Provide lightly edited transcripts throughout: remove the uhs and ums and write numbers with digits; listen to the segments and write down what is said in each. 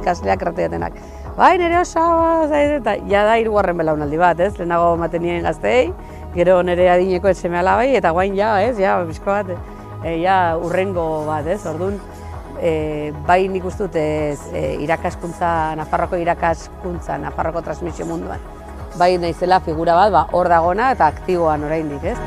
ikasleak errateatenak. Bai, nire osaba, eta ja da 3. belaunaldi bat, ez? Lehenago ematen nien gaztei, gero nire adineko seme alabai, eta guain ja, ez? Ja, bizko bat, ja, urrengo bat, ez? Orduan, bai nik uste dut irakaskuntza, Nafarroko transmisio munduan. Bai naizela figura bat, hor dagona eta aktiboan oraindik, ez?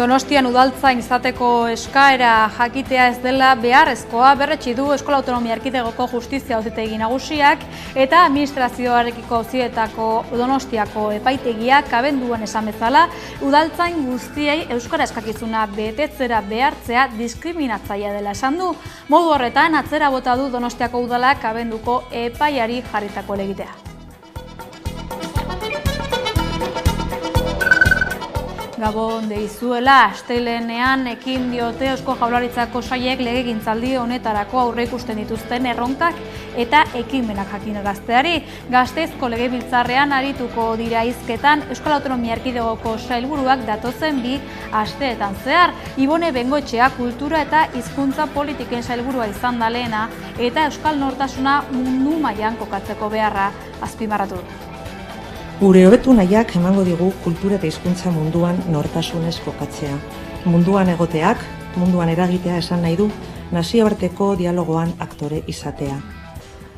Donostian udaltzain izateko eskaera jakitea ez dela beharrezkoa berretsi du Eskola Autonomia Erkidegoko Justizia Auzitegi Nagusiak eta Administrazioarekiko Auzietako Donostiako epaitegiak abenduan esan bezala udaltzain guztiei euskara eskakizuna betetzera behartzea diskriminatzailea dela esan du. Modu horretan atzera bota du Donostiako udalak abenduko epaiari jarritako helegitea. Gabon deizuela, astelehenean ekin diote Eusko Jaurlaritzako sailek legegintzaldi honetarako aurreikusten dituzten erronkak eta ekimenak jakinarazteari. Gasteizko Legebiltzarrean arituko dira hizketan Euskal Autonomia Erkidegoko sailburuak datozen 2 asteetan zehar. Ibone Bengoetxea kultura eta hizkuntza politiken sailburua izan da lehena eta euskal nortasuna mundu mailan kokatzeko beharra azpimarratu du. Gure hobetu nahiak emango digu kultura eta hizkuntza munduan nortasunez kokatzea. Munduan egoteak, munduan eragitea esan nahi du, nazioarteko dialogoan aktore izatea.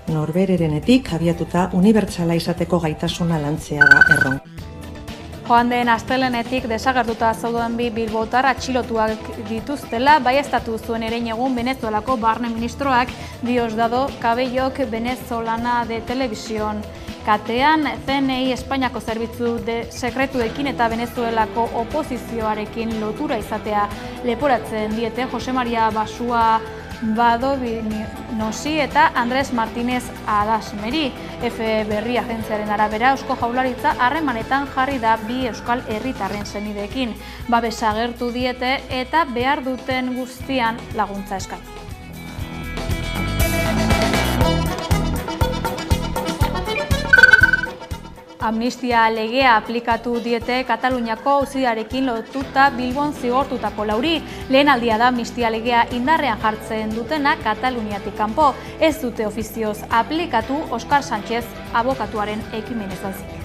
Norbererenetik abiatuta unibertsala izateko gaitasuna lantzea da erronka. Joan den astelehenetik desagertuta zeuden 2 bilbotar atxilotuak dituztela baieztatu zuen erein egun Venezuelako barne ministroak Diosdado Cabellok Venezolana de Televisión. Katean, CNI Espainiako zerbitzu sekretuekin eta Venezuelako oposizioarekin lotura izatea leporatzen diete Jose Maria Basua Badovinosi eta Andres Martínez Adasmeri. Efe Berri agentziaren arabera Eusko Jaurlaritza harremanetan jarri da 2 euskal herritarren senideekin. Babesa agertu diete eta behar duten guztian laguntza eskaini. Amnistia legea aplikatu diete Kataluniako auziarekin lotuta Bilbon zigortutako 4. Lehen aldia da amnistia legea indarrean jartzen dutena Kataluniatik kanpo. Ez dute ofizioz aplikatu Oskar Sánchez abokatuaren ekimenez baizik.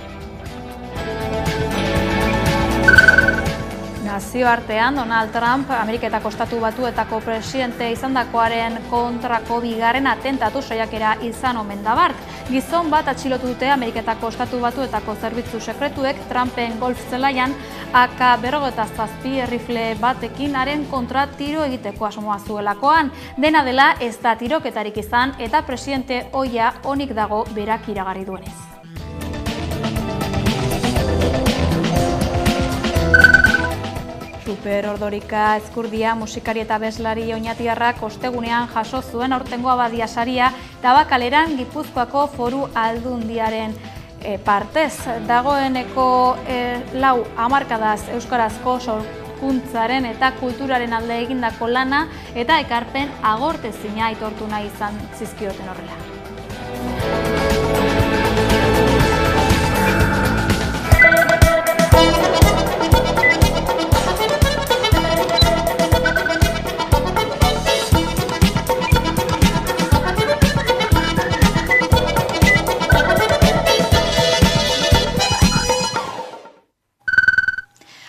Nazioartean, Donald Trump, Ameriketako Estatu Batuetako presidente izandakoaren kontrako 2. atentatu saiakera izan omen da bart. Gizon bat atxilotu dute Ameriketako Estatu Batuetako zerbitzu sekretuek Trumpen golf zelaian AK-47 rifle batekin haren kontra tiro egiteko asmoa zuelakoan. Dena dela ez da tiroketarik izan eta presidente ohia onik dago berak iragarri duenez. Super Ordorika Ezkurdia musikari eta abeslari oñatiarrak ostegunean jaso zuen aurtengo abadia saria Tabakaleran Gipuzkoako Foru Aldundiaren partez. Dagoeneko 4 hamarkadaz euskarazko sorkuntzaren eta kulturaren alde egindako lana eta ekarpen agortezina aitortu nahi izan zizkioten horrela.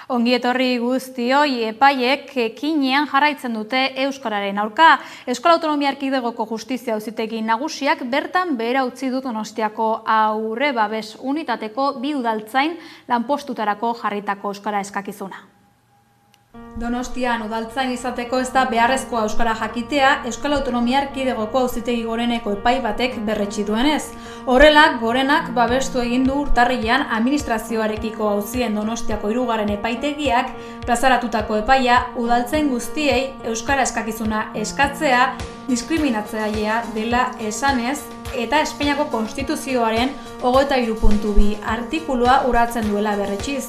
Ongi etorri guztioi, epaiek ekinean jarraitzen dute euskararen aurka. Eskola Autonomia Erkidegoko Justizia Auzitegi Nagusiak bertan behera utzi dut Donostiako aurre babes unitateko 2 udaltzain lanpostutarako jarritako euskara eskakizuna. Donostian udaltzain izateko ez da beharrezkoa euskara jakitea Euskal Autonomia Erkidegoko Auzitegi Goreneko epai batek berretsi duenez. Horrela, Gorenak babestu egin du urtarrilean administrazioarekiko auzien Donostiako 3. epaitegiak plazaratutako epaia udaltzain guztiei euskara eskakizuna eskatzea diskriminatzailea dela esanez eta Espainiako Konstituzioaren 23.2 artikulua urratzen duela berretsiz.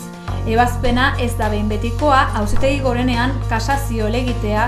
Ebazpena ez da behin betikoa, Auzitegi Gorenean kasazio helegitea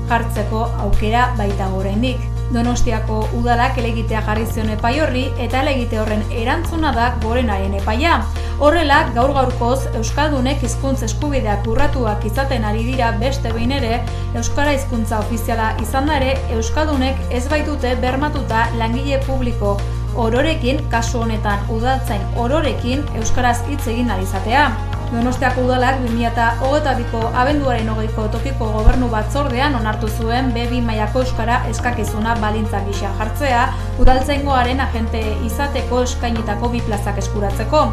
jartzeko aukera baita oraindik. Donostiako udalak helegitea jarri zion epai horri eta helegite horren erantzuna da Gorenaren epaia. Horrela, gaur-gaurkoz Euskaldunek hizkuntz eskubideak urratuak izaten ari dira beste behin ere, euskara hizkuntza ofiziala izanda ere, Euskaldunek ez baitute bermatuta langile publiko ororekin, kasu honetan udaltzain ororekin, euskaraz hitz egin ahal izatea. Donostiako udalak 2022ko abenduaren 20ko tokiko gobernu batzordean onartu zuen B2 mailako euskara eskakizuna baldintza gisa jartzea, udaltzaingoaren agente izateko eskainitako 2 plazak eskuratzeko.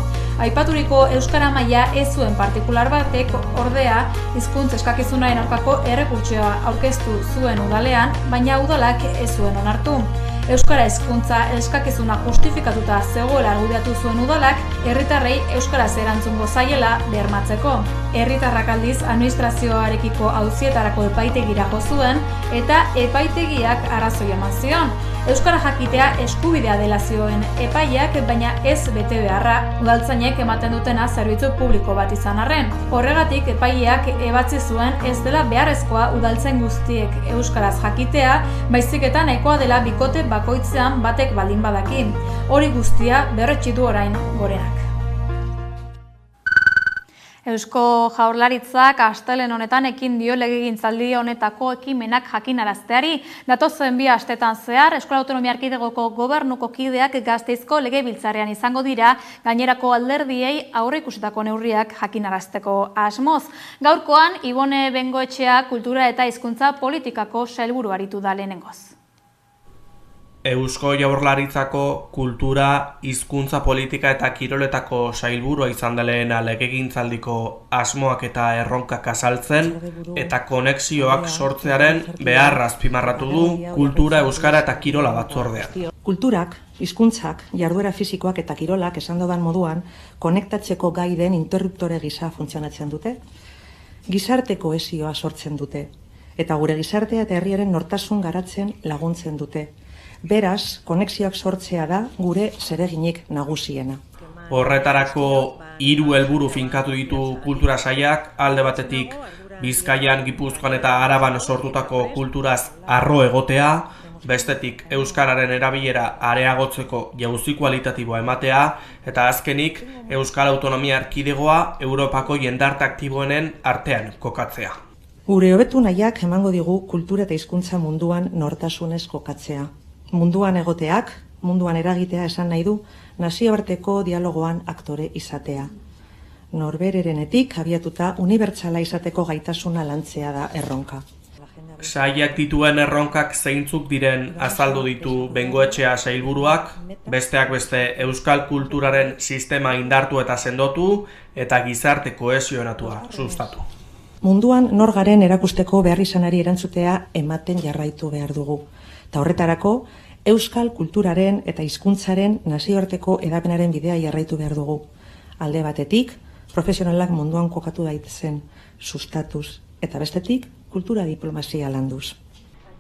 Aipaturiko euskara maila ez zuen partikular batek ordea hizkuntz eskakizunaren aurkako errekurtsoa aurkeztu zuen udalean, baina udalak ez zuen onartu. Euskara hizkuntza eskakizuna justifikatuta zegoela argudiatu zuen udalak, herritarrei euskaraz erantzungo zaiela bermatzeko. Herritarrak aldiz administrazioarekiko auzietarako epaitegira jo zuen eta epaitegiak arrazoi eman zion. Euskara jakitea eskubidea dela zioen epaiak, baina ez bete beharra, udaltzainek ematen dutena zerbitzu publiko bat izan arren. Horregatik epaileak ebatzi zuen ez dela beharrezkoa udaltzain guztiek euskaraz jakitea, baizik eta nahikoa dela bikote bakoitzean batek baldin badaki. Hori guztia berretsi du orain Gorenak. Eusko Jaurlaritzak astelehen honetan ekin dio legegintzaldi honetako ekimenak jakinarazteari. Datozen 2 astetan zehar, Euskal Autonomia Erkidegoko gobernuko kideak Gasteizko legebiltzarrean izango dira, gainerako alderdiei aurreikusitako neurriak jakinarazteko asmoz. Gaurkoan, Ibone Bengoetxea kultura eta hizkuntza politikako sailburu aritu da lehenengoz. Eusko Jaurlaritzako kultura, hizkuntza politika eta kiroletako sailburua izan deleena legegintzaldiko asmoak eta erronkak azaltzen eta konexioak sortzearen beharra azpimarratu du kultura, euskara eta kirola batzordean. Kulturak, hizkuntzak, jarduera fisikoak eta kirolak esan dodan moduan konektatzeko gai den interruptore gisa funtzionatzen dute, gizarte kohesioa sortzen dute eta gure gizartea eta herriaren nortasun garatzen laguntzen dute. Beraz, konexioak sortzea da gure zereginik nagusiena. Horretarako 3 helburu finkatu ditu kultura sailak, alde batetik Bizkaian, Gipuzkoan eta Araban sortutako kulturaz arro egotea, bestetik euskararen erabilera areagotzeko jauzi kualitatiboa ematea, eta azkenik Euskal Autonomia Erkidegoa Europako jendarte aktiboenen artean kokatzea. Gure hobetu nahiak emango digu kultura eta hizkuntza munduan nortasunez kokatzea. Munduan egoteak, munduan eragitea esan nahi du, nazioarteko dialogoan aktore izatea. Norbererenetik abiatuta unibertsala izateko gaitasuna lantzea da erronka. Sailak dituen erronkak zeintzuk diren azaldu ditu Bengoetxea sailburuak, besteak beste euskal kulturaren sistema indartu eta sendotu eta gizarte kohesionatua sustatu. Munduan nor garen erakusteko beharrizanari erantzutea ematen jarraitu behar dugu. Eta horretarako, euskal kulturaren eta hizkuntzaren nazioarteko hedapenaren bidea jarraitu behar dugu. Alde batetik, profesionalak munduan kokatu daitezen sustatuz, eta bestetik, kultura diplomazia landuz.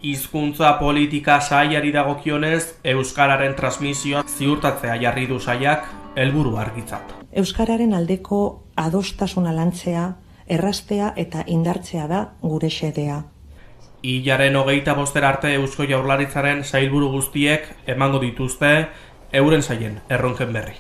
Hizkuntza politika sailari dagokionez, euskararen transmisioa ziurtatzea jarri du sailak helburu argitzat. Euskararen aldeko adostasuna lantzea, erraztea eta indartzea da gure xedea. Hilaren 25 arte Eusko Jaurlaritzaren sailburu guztiek emango dituzte euren sailen erronken berri.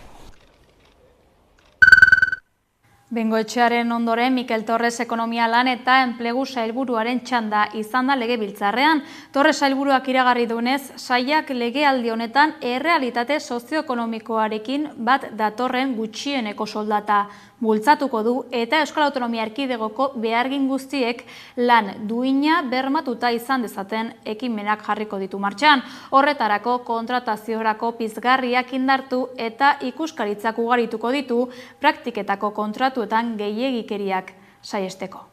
Bengoetxearen ondoren Mikel Torres ekonomia lan eta enplegu sailburuaren txanda izan da legebiltzarrean. Torres sailburuak iragarri duenez, sailak legealdi honetan errealitate sozioekonomikoarekin bat datorren gutxieneko soldata bultzatuko du eta Euskal Autonomia Erkidegoko behargin guztiek lan duina bermatuta izan dezaten ekimenak jarriko ditu martxan. Horretarako kontrataziorako pizgarriak indartu eta ikuskaritzak ugarituko ditu praktiketako kontratuetan gehiegikeriak saihesteko.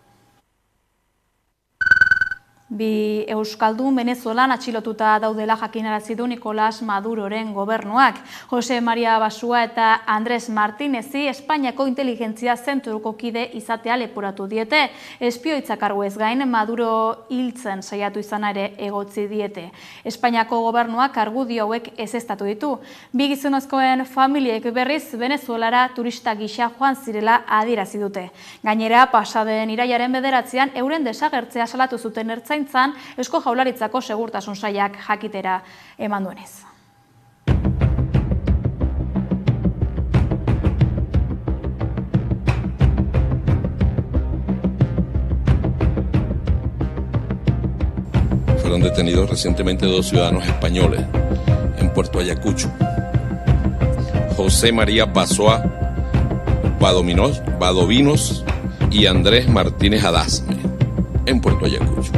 Bi euskaldun Venezuelan atxilotuta daudela jakinarazi du Nicolás Maduroren gobernuak. Jose Maria Basua eta Andrés Martínezi Espainiako inteligentzia zentroko kide izatea leporatu diete. Espioitza karguez gain Maduro hiltzen saiatu izana ere egotzi diete. Espainiako gobernuak argudio hauek ezeztatu ditu. Bi gizonezkoen familiek berriz Venezuelara turista gisa joan zirela adierazi dute. Gainera, pasaden irailaren 9an euren desagertzea salatu zuten ertzaintzan Eusko Jaurlaritzako segurtasun sailak jakitera eman duenez. Fueron detenidos recientemente 2 ciudadanos españoles en Puerto Ayacucho. José María Basua Badovinos y Andrés Martínez Adasme en Puerto Ayacucho.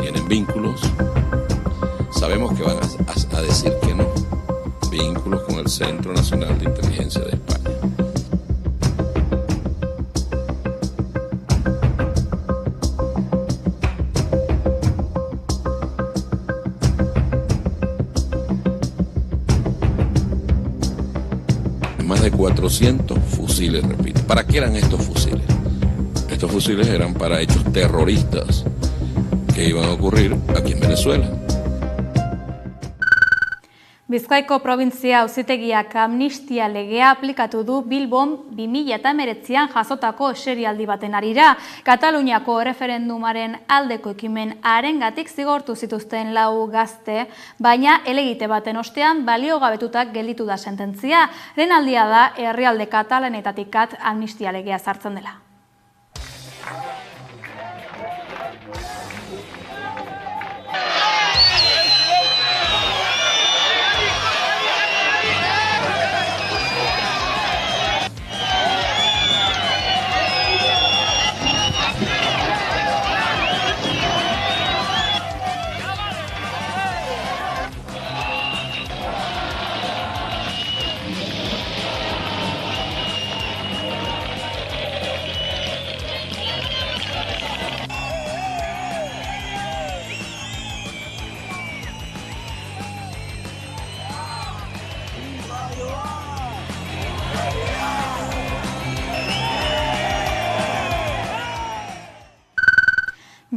Tienen vínculos, sabemos que van a decir que no, vínculos con el Centro Nacional de Inteligencia de España. Más de 400 fusiles, repito. ¿Para qué eran estos fusiles? Estos fusiles eran para hechos terroristas que iban a ocurrir aquí en Venezuela. Bizkaiko probintzia auzitegiak amnistia legea aplikatu du Bilbon 2019an jasotako eserialdi baten harira. Kataluniako erreferendumaren aldeko ekimen harengatik zigortu zituzten 4 gazte, baina helegite baten ostean baliogabetutak gelditu da sententzia. Lehen aldia da herrialde katalanetatik amnistia legea sartzen dela.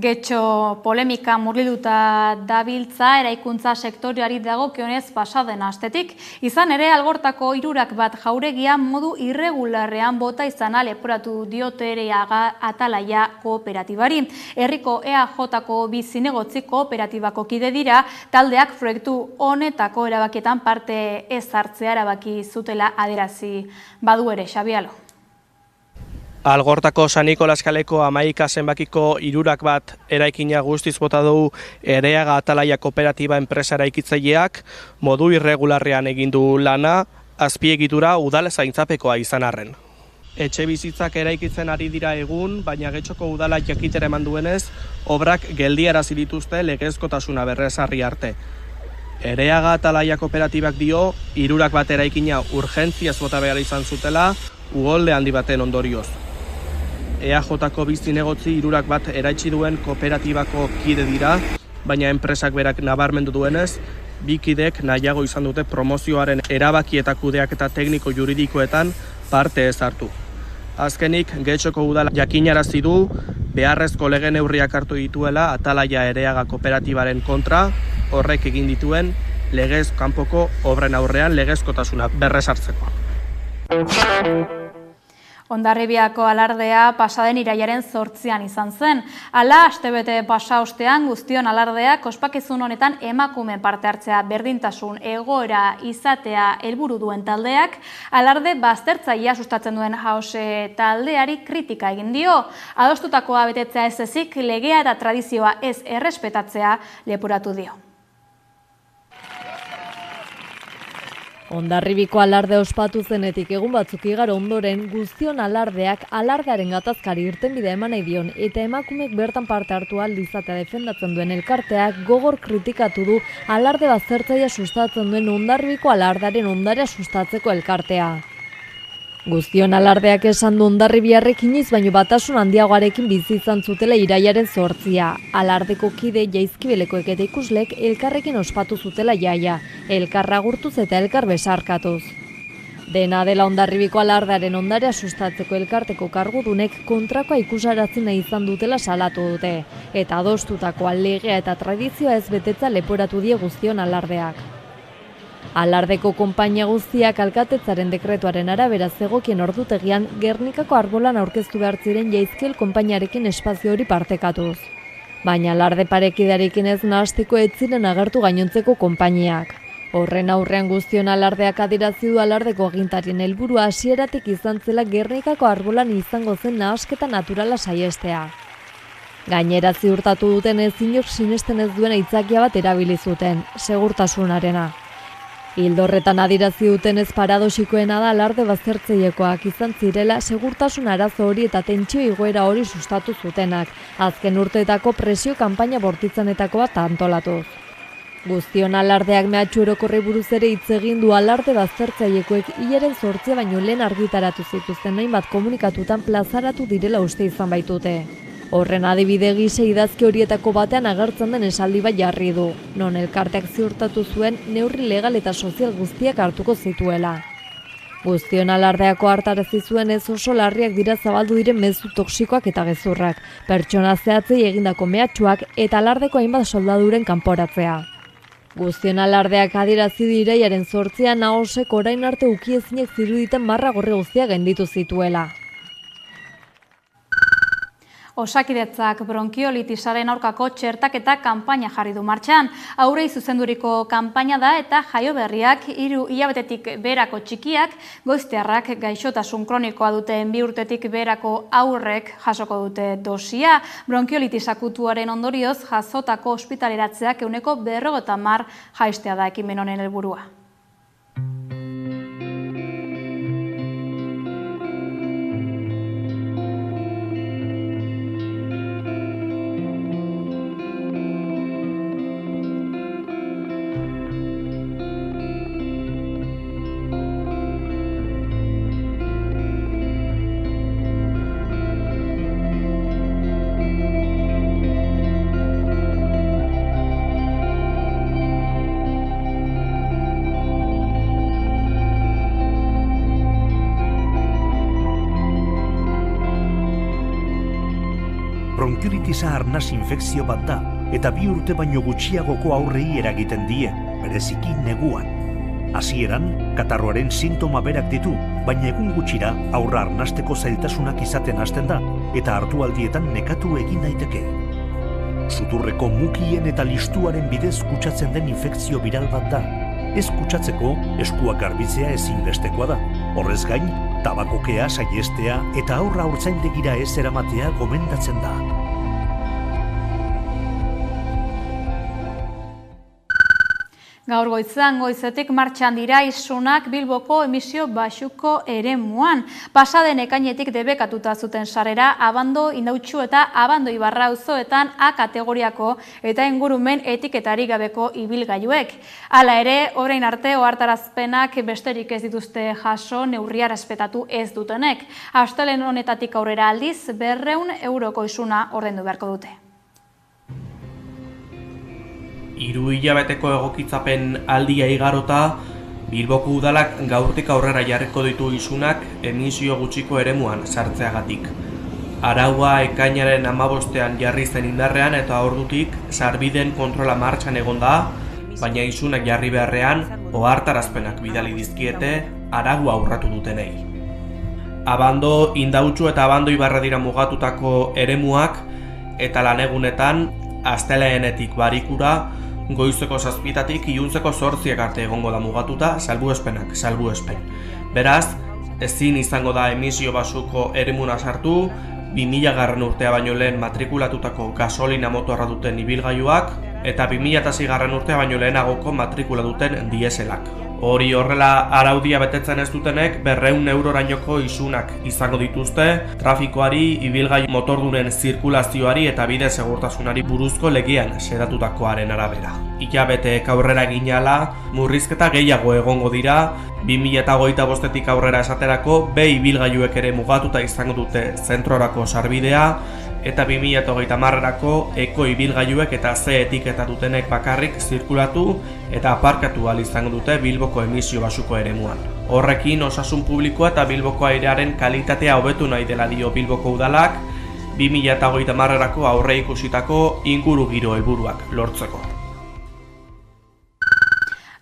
Getxo polemika murgilduta dabiltza eraikuntza sektoreari dagokionez pasaden astetik. Izan ere, Algortako 3 bat jauregia modu irregularrean bota izana leporatu diote Ereaga Atalaia kooperatibari. Herriko EAJ-ko bi zinegotzi kooperatibako kide dira, taldeak proiektu honetako erabakietan parte ez hartzea erabaki zutela adierazi badu ere, Xabialo. Algortako San Nikolas kaleko 11 zenbakiko 3 bat eraikina guztiz bota du Ereaga Atalaia kooperatiba enpresa eraikitzaileak modu irregularrean egin du lana, azpiegitura udal zaintzapekoa izan arren. Etxe bizitzak eraikitzen ari dira egun, baina Getxoko udala jakitera eman duenez, obrak geldiarazi dituzte legezkotasuna berrezarri arte. Ereaga Atalaia kooperatibak dio 3 bat eraikina urgentziaz bota behar izan zutela, uholde handi baten ondorioz. EAJ-ko bi zinegotzi 3 bat eraitsi duen kooperatibako kide dira, baina enpresak berak nabarmendu duenez, bi kideek nahiago izan dute promozioaren erabaki eta kudeaketa tekniko juridikoetan parte ez hartu. Azkenik, Getxoko udala jakinarazi du beharrezko lege neurriak hartu dituela Atalaia Ereaga kooperatibaren kontra, horrek egin dituen legez kanpoko obren aurrean legezkotasuna berrezartzeko. Hondarribiako alardea pasaden irailaren 8an izan zen. Hala, astebete pasa ostean guztion alardeak ospakizun honetan emakume parte hartzea berdintasun egoera izatea helburu duen taldeak, alarde baztertzailea sustatzen duen Hause taldeari kritika egin dio. Adostutakoa betetzea ez ezik, legea eta tradizioa ez errespetatzea leporatu dio. Hondarribiko alarde ospatu zenetik egun batzuk igaro ondoren guztion alardeak alardearen gatazkari irtenbidea eman nahi dion eta emakumek bertan parte hartu ahal izatea defendatzen duen elkarteak gogor kritikatu du alarde baztertzailea sustatzen duen Hondarribiko alardearen ondarea sustatzeko elkartea. Guztion alardeak esan du Hondarribiarrek inoiz baino batasun handiagoarekin bizi izan zutela irailaren 8. Alardeko kide Jaizkibelekoek eta ikuslek elkarrekin ospatu zutela jaia, elkar agurtuz eta elkar besarkatuz. Dena dela Hondarribiko alardearen ondarea sustatzeko elkarteko kargudunek kontrakoa ikusarazi nahi izan dutela salatu dute, eta adostutakoa legea eta tradizioa ez betetza leporatu die guztion alardeak. Alardeko konpainia guztiak alkatetzaren dekretuaren arabera zegokien ordutegian Gernikako arbolan aurkeztu behar ziren Jaizkibel konpainiarekin espazio hori partekatuz. Baina alarde parekidearekin ez nahasteko ez ziren agertu gainontzeko konpainiak. Horren aurrean guztion alardeak adierazi du alardeko agintarien helburua hasieratik izan zela Gernikako arbolan izango zen nahasketa naturala saihestea. Gainera ziurtatu duten inor sinesten ez duen aitzakia bat erabili zuten, segurtasunarena. Ildo horretan adierazi dutenez paradoxikoena da alarde baztertzailekoak izan zirela segurtasun arazo hori eta tentsio igoera hori sustatu zutenak, azken urteetako presio kanpaina bortitzanetako bat antolatuz. Guztion alardeak mehatxu orokorrei buruz ere hitz egin du alarde baztertzailekoek hilaren 8 baino lehen argitaratu zituzten hainbat komunikatutan plazaratu direla uste izan baitute. Horren adibide gisa idazki horietako batean agertzen den esaldi bat jarri du, non elkarteak ziurtatu zuen neurri legal eta sozial guztiak hartuko zituela. Guztion alardeako hartarazi zuen ez oso larriak dira zabaldu diren mezu toxikoak eta gezurrak, pertsona zehatzei egindako mehatxuak eta alardeko hainbat soldaduren kanporatzea. Guztion alardeak adierazi du irailaren 8 Nahosek orain arte ukiezinek ziruditen marra gorri guztiak gainditu zituela. Osakidetzak bronkiolitisaren aurkako txertaketa kanpaina jarri du martxan. Haurrei zuzenduriko kanpaina da eta jaioberriak 3 hilabetetik beherako txikiak, goiztiarrak gaixotasun kronikoa duten 2 urtetik beherako haurrek jasoko dute dosia. Bronkiolitis akutuaren ondorioz jasotako ospitaleratzeak 50% jaistea da ekimen honen helburua. Bronkiolitisa arnas infekzio bat da, eta 2 urte baino gutxiagoko aurrei eragiten die, bereziki neguan. Hasieran, katarroaren sintoma berak ditu, baina egun gutxira aurra arnasteko zailtasunak izaten hasten da, eta hartualdietan nekatu egin daiteke. Suturreko mukien eta listuaren bidez kutsatzen den infekzio viral bat da. Ez kutsatzeko eskuak garbitzea ezinbestekoa da. Horrez gain, tabakokea saihestea eta aurra haurtzaindegira ez eramatea gomendatzen da. Gaur goizetik martxan dira isunak Bilboko emisio baxuko eremuan. Pasaden ekainetik debekatuta zuten sarera Abando, Indautxu eta Abando Ibarra auzoetan A kategoriako eta ingurumen etiketarik gabeko ibilgailuek. Hala ere, orain arte ohartarazpenak besterik ez dituzte jaso neurria errespetatu ez dutenek. Astelehen honetatik aurrera aldiz 200 euroko isuna ordaindu beharko dute. 3 hilabeteko egokitzapen aldia igarota, Bilboko udalak gaurtik aurrera jarriko ditu isunak emisio gutxiko eremuan sartzeagatik. Araua ekainaren 15ean jarri zen indarrean eta ordutik sarbideen kontrola martxan egon da, baina isunak jarri beharrean ohartarazpenak bidali dizkiete araua urratu dutenei. Abando, Indautxu eta Abando Ibarra dira mugatutako eremuak eta lanegunetan asteleenetik barikura goizeko 7 iluntzeko 8 arte egongo da mugatuta salbuespen. Beraz, ezin izango da emisio basuko eremuna sartu, 2000 urtea baino lehen matrikulatutako gasolina motorra duten ibilgailuak eta 2006 urtea baino lehenagoko matrikula duten dieselak. Hori horrela araudia betetzen ez dutenek 200 eurorainoko isunak izango dituzte trafikoari, ibilgailu motordunen zirkulazioari eta bide segurtasunari buruzko legean xedatutakoaren arabera. Hilabeteek aurrera ginala, murrizketa gehiago egongo dira, 2025-tik aurrera esaterako B ibilgailuek ere mugatuta izango dute zentrorako sarbidea, eta 2030erako eko ibilgailuek eta C etiketa dutenek bakarrik zirkulatu eta aparkatu ahal izango dute Bilboko emisio basuko eremuan. Horrekin osasun publikoa eta Bilboko airearen kalitatea hobetu nahi dela dio Bilboko udalak 2030erako aurre ikusitako ingurugiro helburuak lortzeko.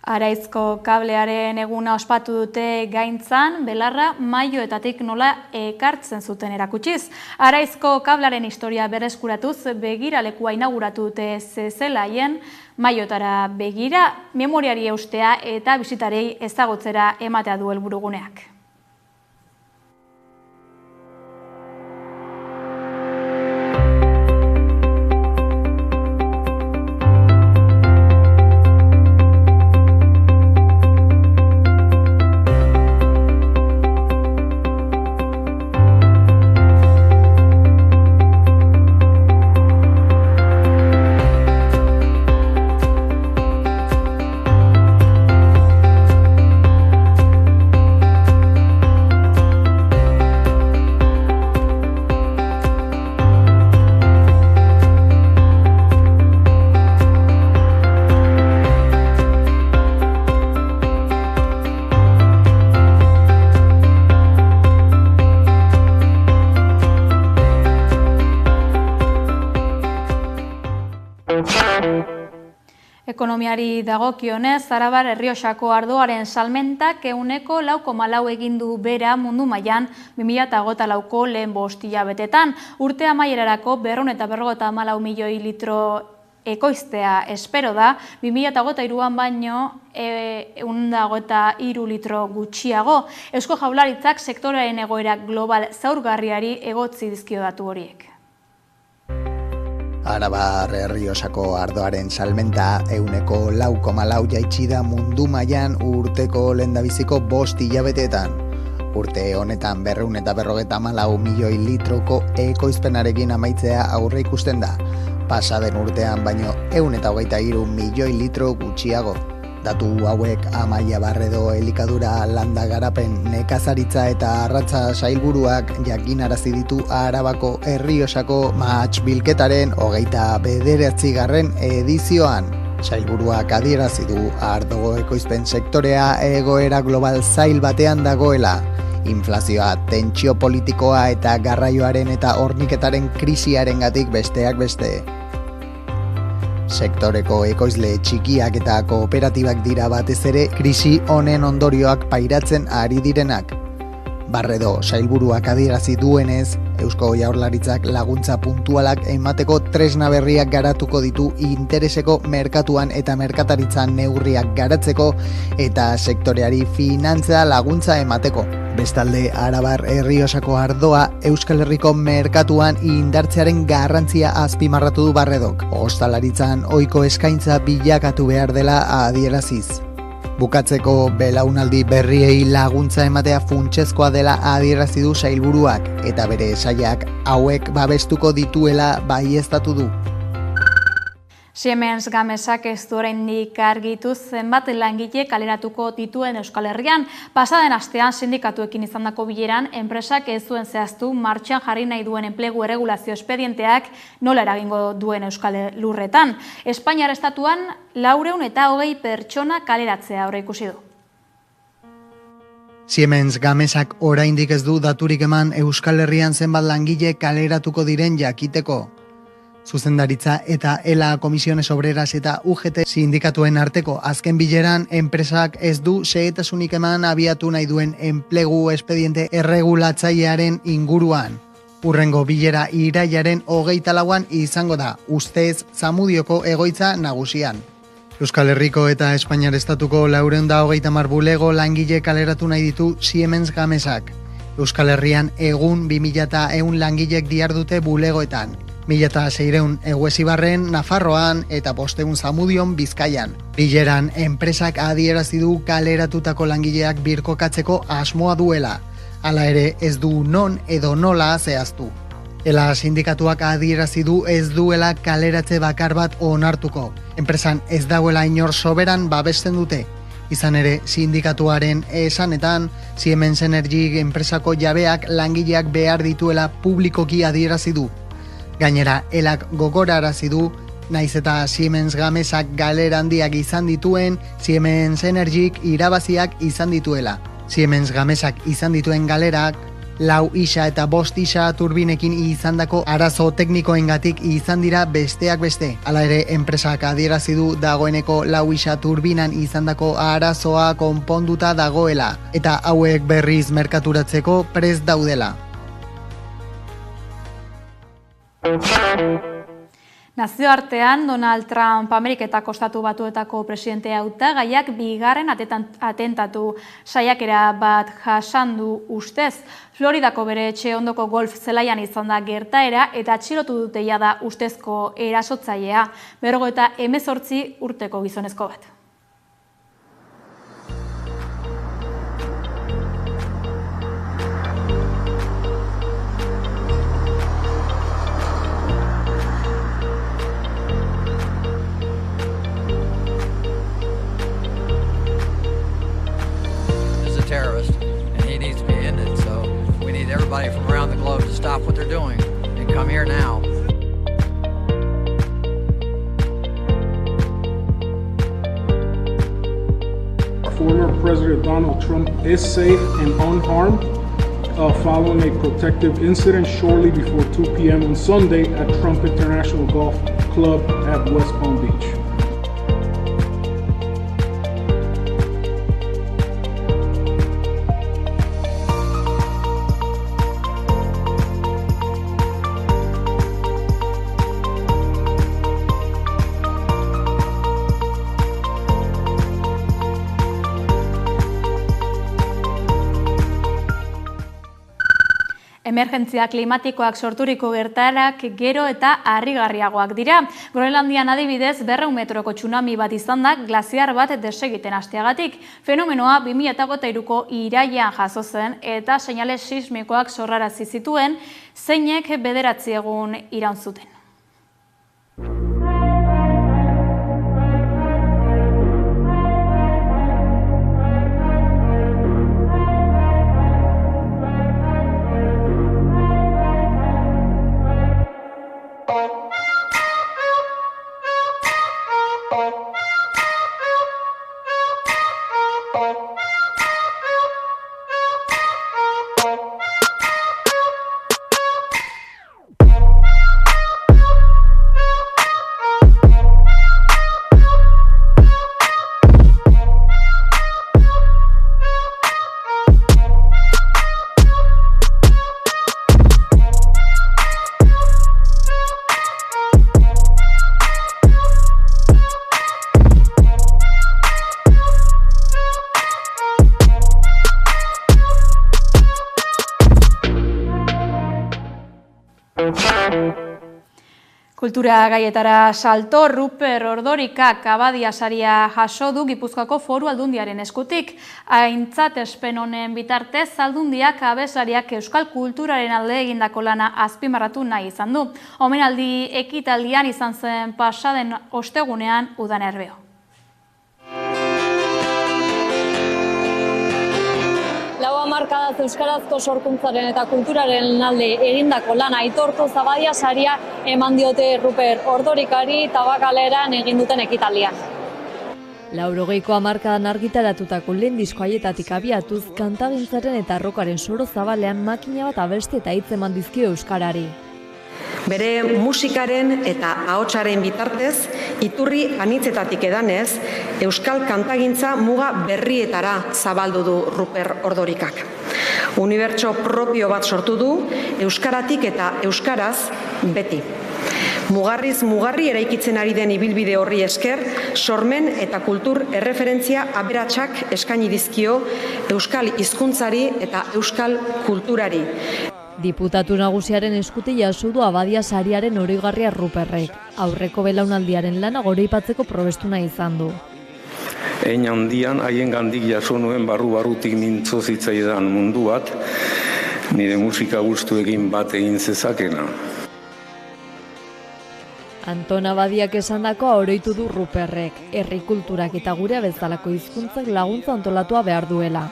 Araizko kablearen eguna ospatu dute Gaintzan, Belarra, Maioetatik nola ekartzen zuten erakutsiz. Araizko kablearen historia berreskuratuz begiralekua inauguratu dute Zezelaien, Maioetara begira, memoriari eustea eta bisitarei ezagutzera ematea du helburuguneak. Ekonomiari dagokionez, Arabar Errioxako ardoaren salmentak 4,4% egin du bera mundu mailan 2024ko lehen 5 hilabetetan. Urte amaierarako 254 milioi litro ekoiztea espero da, 2023an baino 123 litro gutxiago. Eusko Jaurlaritzak sektorearen egoera global zaurgarriari egotzi dizkio datu horiek. Arabar Errioxako ardoaren salmenta 4,4% jaitsi da mundu mailan urteko lehendabiziko 5 hilabeteetan. Urte honetan 254 milioi litroko ekoizpenarekin amaitzea aurre ikusten da. Pasaden urtean baino 123 milioi litro gutxiago. Datu hauek Amaia Barredo elikadura, landa garapen, nekazaritza eta arratza sailburuak jakinarazi ditu Arabako Errioxako mahats bilketaren 29. edizioan. Sailburuak adierazi du ardo ekoizpen sektorea egoera global zail batean dagoela. Inflazioa, tentsio politikoa eta garraioaren eta horniketaren krisiarengatik besteak beste. Sektoreko ekoizle txikiak eta kooperatibak dira batez ere krisi honen ondorioak pairatzen ari direnak. Barredo sailburuak adierazi duenez, Eusko Jaurlaritzak laguntza puntualak emateko tresna berriak garatuko ditu intereseko merkatuan eta merkataritzan neurriak garatzeko eta sektoreari finantza laguntza emateko. Bestalde, Arabar Errioxako ardoa Euskal Herriko merkatuan indartzearen garrantzia azpimarratu du Barredok. Ostalaritzan ohiko eskaintza bilakatu behar dela adieraziz. Bukatzeko belaunaldi berriei laguntza ematea funtsezkoa dela adierazi du sailburuak eta bere sailak hauek babestuko dituela baieztatu du. Siemens Gamesak ez du oraindik argitu zenbat langile kaleratuko dituen Euskal Herrian. Pasaden astean sindikatuekin izandako bileran enpresak ez zuen zehaztu martxan jarri nahi duen enplegu erregulazio espedienteak nola eragingo duen Euskal Lurretan. Espainiar estatuan 420 pertsona kaleratzea aurreikusi du. Siemens Gamesak oraindik ez du daturik eman Euskal Herrian zenbat langile kaleratuko diren jakiteko. Zuzendaritza eta ELA Komisiones Obreras eta UGT sindikatuen arteko azken bileran enpresak ez du xehetasunik eman abiatu nahi duen enplegu espediente erregulatzailearen inguruan. Hurrengo bilera irailaren 24an izango da, ustez Zamudioko egoitza nagusian. Euskal Herriko eta Espainiar estatuko 430 bulego langile kaleratu nahi ditu Siemens Gamesak. Euskal Herrian egun 2100 langilek dihardute bulegoetan. 1600 Eguesibarren, Nafarroan eta 500 Zamudion, Bizkaian. Bileran, enpresak adierazi du kaleratutako langileak birkokatzeko asmoa duela. Hala ere, ez du non edo nola zehaztu. Ela sindikatuak adierazi du ez duela kaleratze bakar bat onartuko. Enpresan ez dagoela inor soberan babesten dute. Izan ere, sindikatuaren esanetan, Siemens Energy enpresako jabeak langileak behar dituela publikoki adierazi du. Gainera, elak gogorarazi du, naiz eta Siemens Gamesak galera handiak izan dituen, Siemens Energyk irabaziak izan dituela. Siemens Gamesak izan dituen galerak, 4 isa eta 5 isa turbinekin izandako arazo teknikoengatik izan dira besteak beste. Hala ere, enpresak adierazi du dagoeneko 4 isa turbinan izandako arazoa konponduta dagoela, eta hauek berriz merkaturatzeko prest daudela. Nazioartean, Donald Trump Ameriketako Estatu Batuetako presidente hautagaiak bigarren atentatu saiakera bat jasandu ustez. Floridako bere etxe ondoko golf zelaian izan da gertaera eta atxilotu dute jada ustezko erasotzailea, 58 urteko gizonezko bat. Everybody from around the globe to stop what they're doing and come here now. Former President Donald Trump is safe and unharmed following a protective incident shortly before 2 p.m. on Sunday at Trump International Golf Club at West Palm Beach. Emergentzia klimatikoak sorturiko gertaerak gero eta harrigarriagoak dira. Groenlandian adibidez 200 metroko tsunami bat izan da glaziar bat desegiten hasteagatik. Fenomenoa 2023ko irailean jazo zen eta seinale sismikoak sorrarazi zituen, zeinek 9 egun iraun zuten. Kultura gaietara salto, Rupert Ordorikak Abadia saria jaso du Gipuzkoako Foru Aldundiaren eskutik. Aintzatespen honen bitartez, Aldundiak abeslariak euskal kulturaren alde egindako lana azpimarratu nahi izan du. Omenaldi ekitaldian izan zen pasaden ostegunean Udan Erbeo. Hamarkadaz euskarazko sorkuntzaren eta kulturaren alde egindako lana aitortu Abadia saria eman diote Rupert Ordorikari Tabakaleran egin duten ekitaldian. 80ko hamarkadan argitaratutako lehen disko haietatik abiatuz kantagintzaren eta rokaren soro zabalean makina bat abesti eta hitz eman dizkio euskarari. Bere musikaren eta ahotsaren bitartez, iturri anitzetatik edanez, euskal kantagintza muga berrietara zabaldu du Rupert Ordorikak. Unibertso propio bat sortu du, euskaratik eta euskaraz beti. Mugarriz mugarri eraikitzen ari den ibilbide horri esker, sormen eta kultur erreferentzia aberatsak eskaini dizkio euskal hizkuntzari eta euskal kulturari. Diputatu nagusiaren eskutik jaso du Abadia sariaren oroigarria Ruperrek. Aurreko belaunaldiaren lana goraipatzeko probestuna izan du. Hein handian haien gandik jaso nuen barru-barrutik mintzo zitzaidan mundu bat, nire musika gustuekin bat egin zezakena. Anton Abadiak esandakoa oroitu du Ruperrek, herri kulturak eta gurea bezalako hizkuntzak laguntza antolatua behar duela.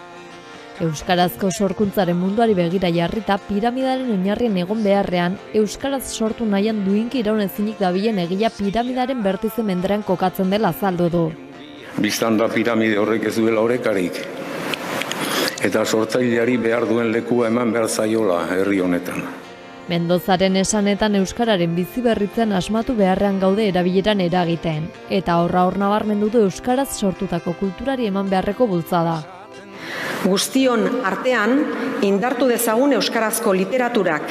Euskarazko sorkuntzaren munduari begira jarrita piramidaren oinarrien egon beharrean, euskaraz sortu nahian duinki iraunezinik dabilen egila piramidaren bertize menderan kokatzen dela azaldu du. Bistan da piramide horrek ez duela orekarik, eta sortzaileari behar duen lekua eman behar zaiola herri honetan. Mendozaren esanetan euskararen bizi berritzen asmatu beharrean gaude erabileran eragiten, eta horra hor nabarmendu du euskaraz sortutako kulturari eman beharreko bultzada. Guztion artean, indartu dezagun euskarazko literaturak,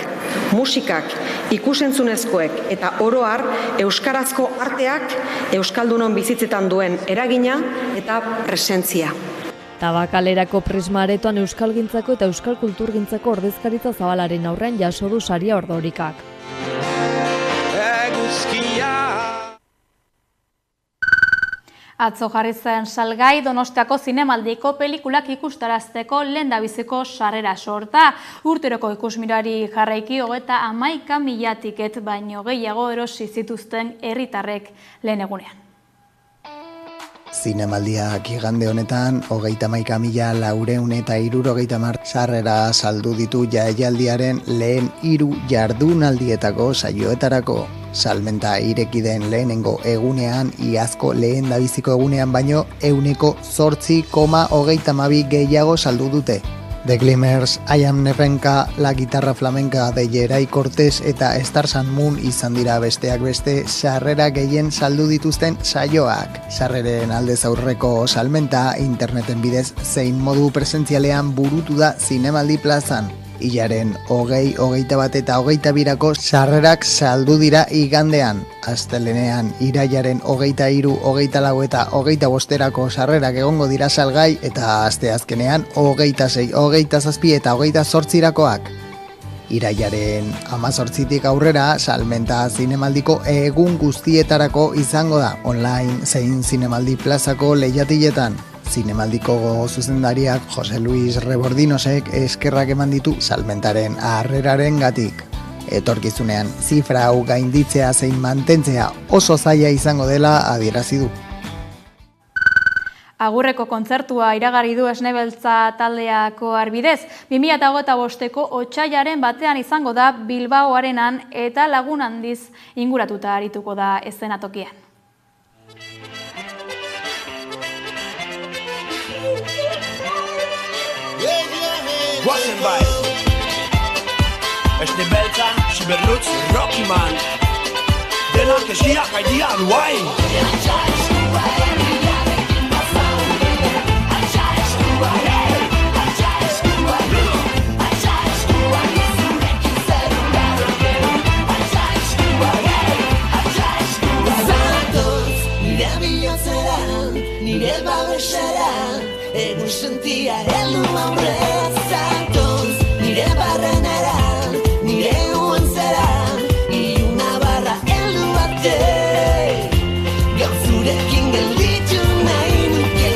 musikak, ikusentzunezkoek eta oro har euskarazko arteak euskaldunon bizitzetan duen eragina eta presentzia. Tabakalerako Prisma aretoan euskalgintzako eta euskal kulturgintzako ordezkaritza zabalaren aurrean jaso du saria Ordorikak. Atzo jarri zen salgai Donostiako zinemaldiko pelikulak ikustarazteko lehendabiziko sarrera sorta. Urteroko ikusmirari jarraiki 31.000 tiket baino gehiago erosi zituzten herritarrek lehen egunean. Zinemaldiak igande honetan 31.470 sarrera saldu ditu jaialdiaren lehen 3 jardunaldietako saioetarako. Salmenta ireki den lehenengo egunean, iazko lehendabiziko egunean baino 8,32 gehiago saldu dute. The Glimmers, I Am Nevenka, La Guitarra Flamenca de Geray Cortés eta Stars and Moon izan dira besteak beste sarrera gehien saldu dituzten saioak. Sarreren aldez aurreko salmenta interneten bidez zein modu presentzialean burutu da Zinemaldi plazan. Hilaren 20, 21 eta 22ko sarrerak saldu dira igandean. Astelenean iraiaren 23, 24 eta 25erako sarrerak egongo dira salgai eta asteazkenean 26, 27 eta 28erakoak. Iraiaren 18tik aurrera salmenta zinemaldiko egun guztietarako izango da online zein Zinemaldi plazako lehiatiletan. Zinemaldiko zuzendariak Jose Luis Rebordinosek eskerrak eman ditu salmentaren harreraren gatik. Etorkizunean zifra hau gainditzea zein mantentzea oso zaila izango dela adierazi du. Agurreko kontzertua iragarri du Esne Beltza taldeako arbidez. 2025ko otsailaren batean izango da Bilbao Arenan eta Lagun handiz inguratuta arituko da eszenatokian. Guazen bai Esne Beltza, Xiberlutz, Rockyman Denak eskia jaidia duai Nire bilotzeran, nire babesaran Egun sentia heldu aurrez Zatoz, nire barrenaran, nire uantzaran Iuna barra heldu bate Gaur zurekin gelditu nahi nuke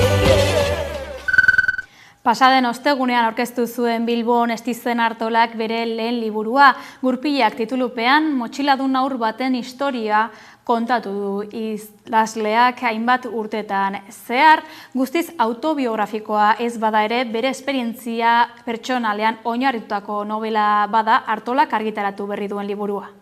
Pasaden ostegunean aurkeztu zuen Bilbon Estizen Artolak bere lehen liburua. Gurpilak titulupean motxiladun haur baten historia kontatu du idazleak hainbat urtetan zehar, guztiz autobiografikoa ez bada ere bere esperientzia pertsonalean oinarritutako novela bada Artolak argitaratu berri duen liburua.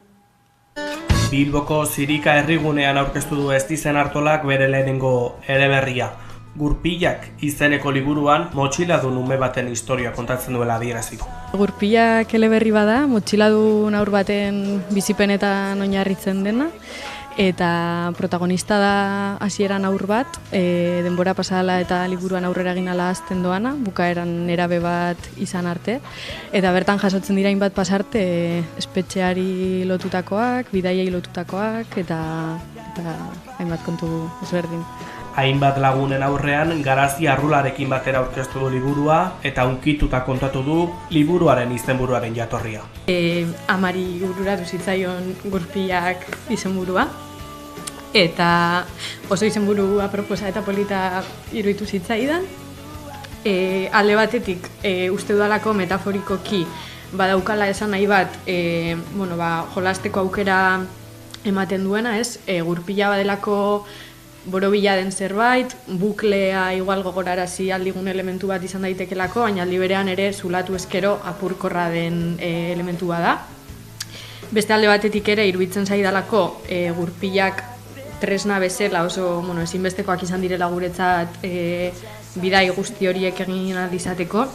Bilboko Zirika herrigunean aurkeztu du Estizen Artolak bere lehenengo eleberria. Gurpilak izeneko liburuan motxiladun ume baten historia kontatzen duela adieraziko. Gurpilak eleberri bada, motxiladun haur baten bizipenetan oinarritzen dena, eta protagonista da hasieran haur bat, denbora pasala eta liburuan aurrera egin ala azten doana, bukaeran nerabe bat izan arte, eta bertan jasotzen dira hainbat pasarte espetxeari lotutakoak, bidaiei lotutakoak, eta hainbat kontu ezberdin. Hainbat lagunen aurrean Garazi Arrularekin batera aurkeztu du liburua eta hunkituta kontatu du liburuaren izenburuaren jatorria. Amari bururatu zitzaion Gurpilak izenburua eta oso izenburu aproposa eta polita iruditu zitzaidan. Alde batetik uste dudalako metaforikoki badaukala esan nahi bat jolasteko aukera ematen duena, Gurpila badelako borobila den zerbait, buklea igual gogorarazi aldigun elementu bat izan daitekelako, baina aldi berean ere zulatu eskero apurkorra den elementu da. Beste alde batetik ere iruditzen zaidalako Gurpilak tresna bezala oso ezinbestekoak izan direla guretzat bidai guzti horiek egin ahal izateko.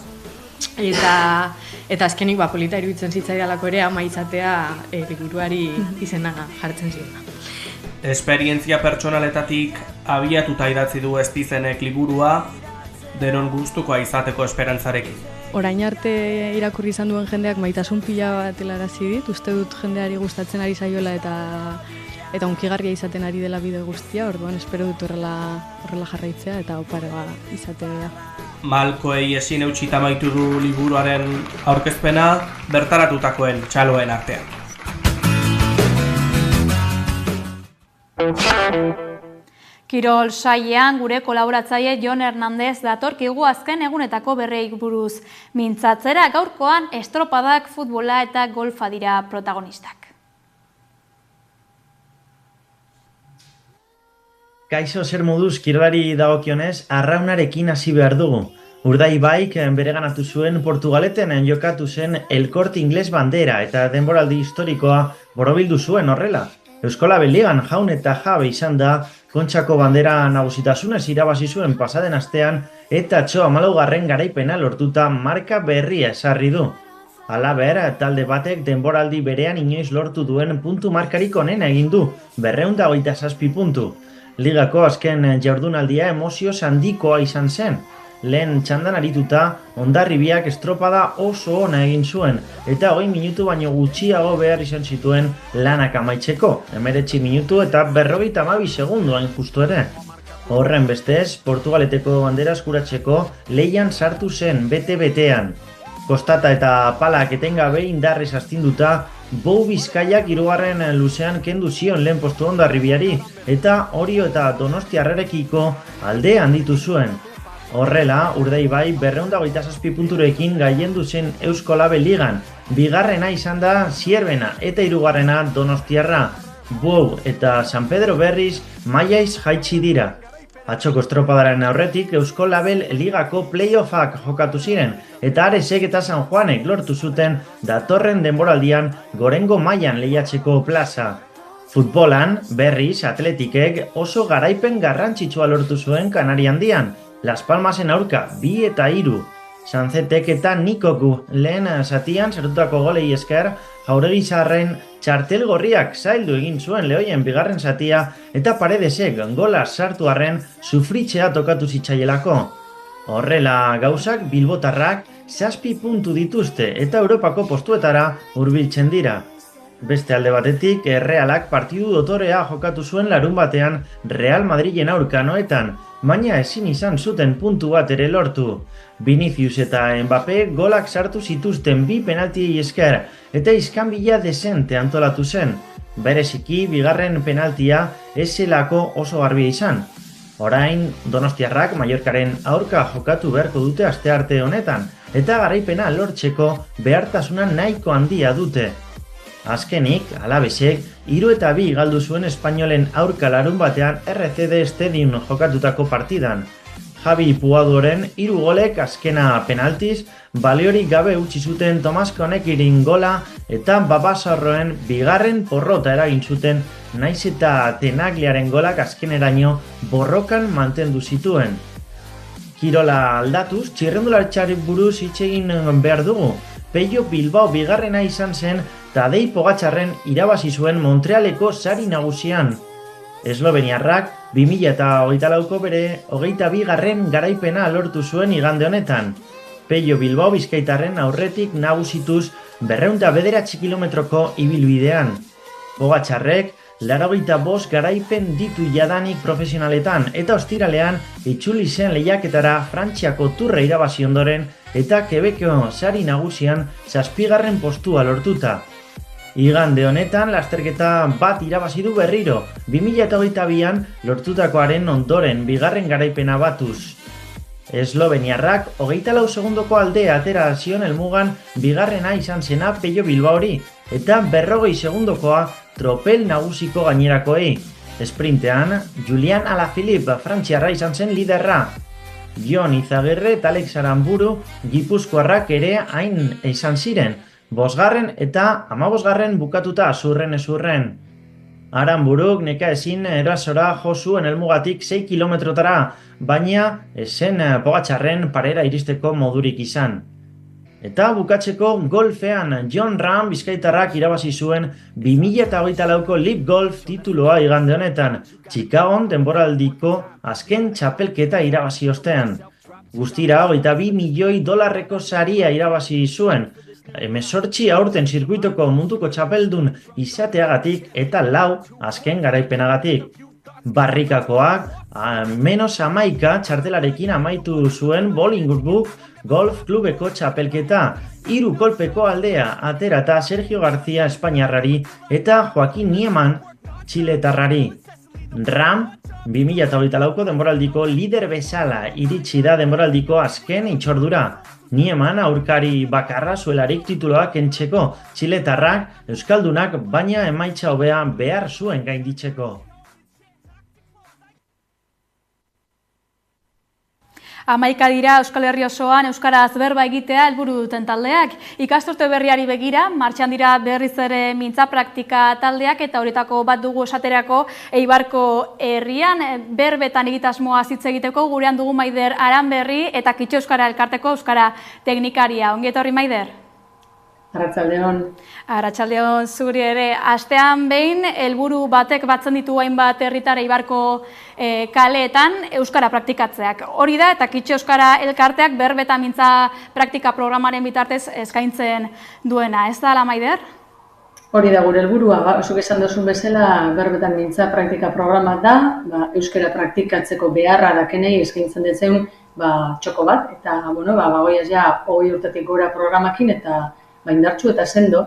Eta azkenik polita iruditzen zitzaidalako ere ama izatea liburuari izena jartzen ziona. Esperientzia pertsonaletatik abiatuta idatzi du Estizenek liburua, denon gustukoa izateko esperantzarekin. Orain arte irakurri izan duen jendeak maitasun pila bat helarazi dit, uste dut jendeari gustatzen ari zaiola eta hunkigarria izaten ari dela bide guztia, orduan espero dut horrela jarraitzea eta oparoa izatea. Malkoei ezin eutxita amaitu du liburuaren aurkezpena bertaratutakoen txaloen artean. Kirol sailean gure kolaboratzaile Jon Hernandez datorkigu azken egunetako berriei buruz mintzatzera. Gaurkoan estropadak, futbola eta golfa dira protagonistak. Kaixo, zer moduz kirolari dagokionez, arraunarekin hasi behar dugu. Urdaibaik bereganatu zuen Portugaleten jokatu zen El Corte Inglés bandera eta denboraldi historikoa borobildu zuen horrela. Euskolabel Ligan jaun eta jabe izan da, Kontxako bandera nagusitasunez irabazi zuen pasaden astean eta 14. garaipena lortuta marka berria ezarri du. Halaber, talde batek denboraldi berean inoiz lortu duen puntu markarik onena egin du, 227 puntu. Ligako azken jardunaldia emozioz handikoa izan zen. Lehen txandan arituta, Hondarribiak estropada oso ona egin zuen, eta 20 minutu baino gutxiago behar izan zituen lanak amaitzeko, 19 minutu eta 52 segundu hain justu ere. Horren bestez, Portugaleteko bandera eskuratzeko lehian sartu zen bete-betean. Kostata eta palak etengabe indarrez astinduta, Bou Bizkaiak 3. luzean kendu zion lehen postu Hondarribiari, eta Orio eta Donostiarrerekiko alde handitu zuen. Horrela, Urdaibai 227 punturekin gailendu zen Euskolabel Ligan, bigarrena izan da Zierbena eta 3. Donostiarra. Bou eta San Pedro berriz mailaiz jaitsi dira. Atxoko estropadaren aurretik Euskolabel Ligako playoffak jokatu ziren, eta Aresek eta San Juanek lortu zuten datorren denboraldian gorengo mailan lehiatzeko plaza. Futbolan, berriz, Atletikek oso garaipen garrantzitsua lortu zuen Kanari Handian, Las Palmasen aurka 2 eta 3. Sanzetek eta Nikoku lehen zatian sartutako golei esker, Jauregi Zaharren txartel gorriak zaildu egin zuen Lehoien bigarren zatia eta Paredesek gola sartu arren sufritzea tokatu zitzaielako. Horrela gauzak bilbotarrak 7 puntu dituzte eta Europako postuetara hurbiltzen dira. Beste alde batetik, Realak partidu dotorea jokatu zuen larun batean Real Madrilen aurka noetan, baina ezin izan zuten puntu bat ere lortu. Vinicius eta Mbappé golak sartu zituzten 2 penaltiei esker eta iskanbila desente antolatu zen. Bereziki, bigarren penaltia ezelako oso garbia izan. Orain, Donostiarrak Mallorcaren aurka jokatu beharko dute astearte honetan, eta garaipena lortzeko behartasuna nahiko handia dute. Azkenik, Alavesek 3 eta 2 galdu zuen Espainolen aurka larun batean RCD Stadium jokatutako partidan. Javi Puadoren 3 golek azkena penaltiz, baliorik gabe utzi zuten Tomas Konekirin gola eta Babasarroen bigarren porrota eragin zuten, naiz eta Tenagliaren golak azkeneraino borrokan mantendu zituen. Kirola aldatuz, txirrendularitxari buruz hitz egin behar dugu. Pello Bilbao bigarrena izan zen Tadej Pogačarren irabazi zuen Montrealeko sari nagusian. Esloveniarrak 2024ko bere 22. garaipena lortu zuen igande honetan. Pello Bilbao bizkaitarren aurretik nagusituz 209 kilometroko ibilbidean. Pogačarrek 85 garaipen ditu jadanik profesionaletan eta ostiralean itzuli zen lehiaketara Frantziako turra irabazi ondoren eta Quebeceko sari nagusian 7. postua lortuta. Igande honetan lasterketa bat irabazi du berriro, 2022an lortutakoaren ondoren bigarren garaipena batuz. Esloveniarrak 24 segundoko aldea atera zion helmugan bigarrena izan zena Pello Bilbaori eta 40 segundokoa tropel nagusiko gainerakoei. Esprintean, Julian Alaphilippe frantziarra izan zen liderra. Jon Izagirre eta Alex Aramburu gipuzkoarrak ere hain izan ziren, 5. eta 15. bukatuta azurren. Aranburuk nekaezin erasora jo zuen helmugatik 6 kilometrotara, baina esen Pogačarren parera iristeko modurik izan. Eta bukatzeko golfean Jon Rahm bizkaitarrak irabazi zuen 2024ko Live Golf tituloa igande honetan, Chicagon denboraldiko azken txapelketa irabazi ostean. Guztira $22 milioi saria irabazi zuen, 18 aurten zirkuitoko munduko txapeldun izateagatik eta 4 azken garaipenagatik. Barrikakoak -11 txartelarekin amaitu zuen Bolingbrook Golf Klubeko txapelketa, 3 kolpeko aldea aterata Sergio García Espainiarrari eta Joaquin Niemann Txiletarrari. Rahm 2024ko denboraldiko lider bezala iritsi da denboraldiko azken itxordura. Niemann aurkari bakarra zuelarik tituloak kentzeko, txiletarrak euskaldunak baina emaitza hobea behar zuen gainditzeko. Hamaika dira Euskal Herri osoan euskaraz berba egitea helburu duten taldeak. Ikasturte berriari begira, martxan dira berriz ere mintza praktika taldeak eta horietako bat dugu esaterako Eibarko herrian berbetan egitasmoa hitz egiteko gurean dugu Maider Aranberri eta Kitxo Euskara elkarteko euskara teknikaria. Ongi etorri Maider. Arratsaldeon. Arratsaldeon zuri ere. Astean behin helburu batek batzen ditu hainbat herritar Eibarko kaleetan euskara praktikatzeak. Hori da eta Kitxo Euskara elkarteak berbetan mintza praktika programaren bitartez eskaintzen duena. Ez da ala Maider? Hori da gure helburua, zuk esan duzun bezala berbetan mintza praktika programa da, euskara praktikatzeko beharra dakenei eskaintzen ditzen txoko bat eta bagoiaz ja 20 urtetik gora programakin eta indartsu eta sendo.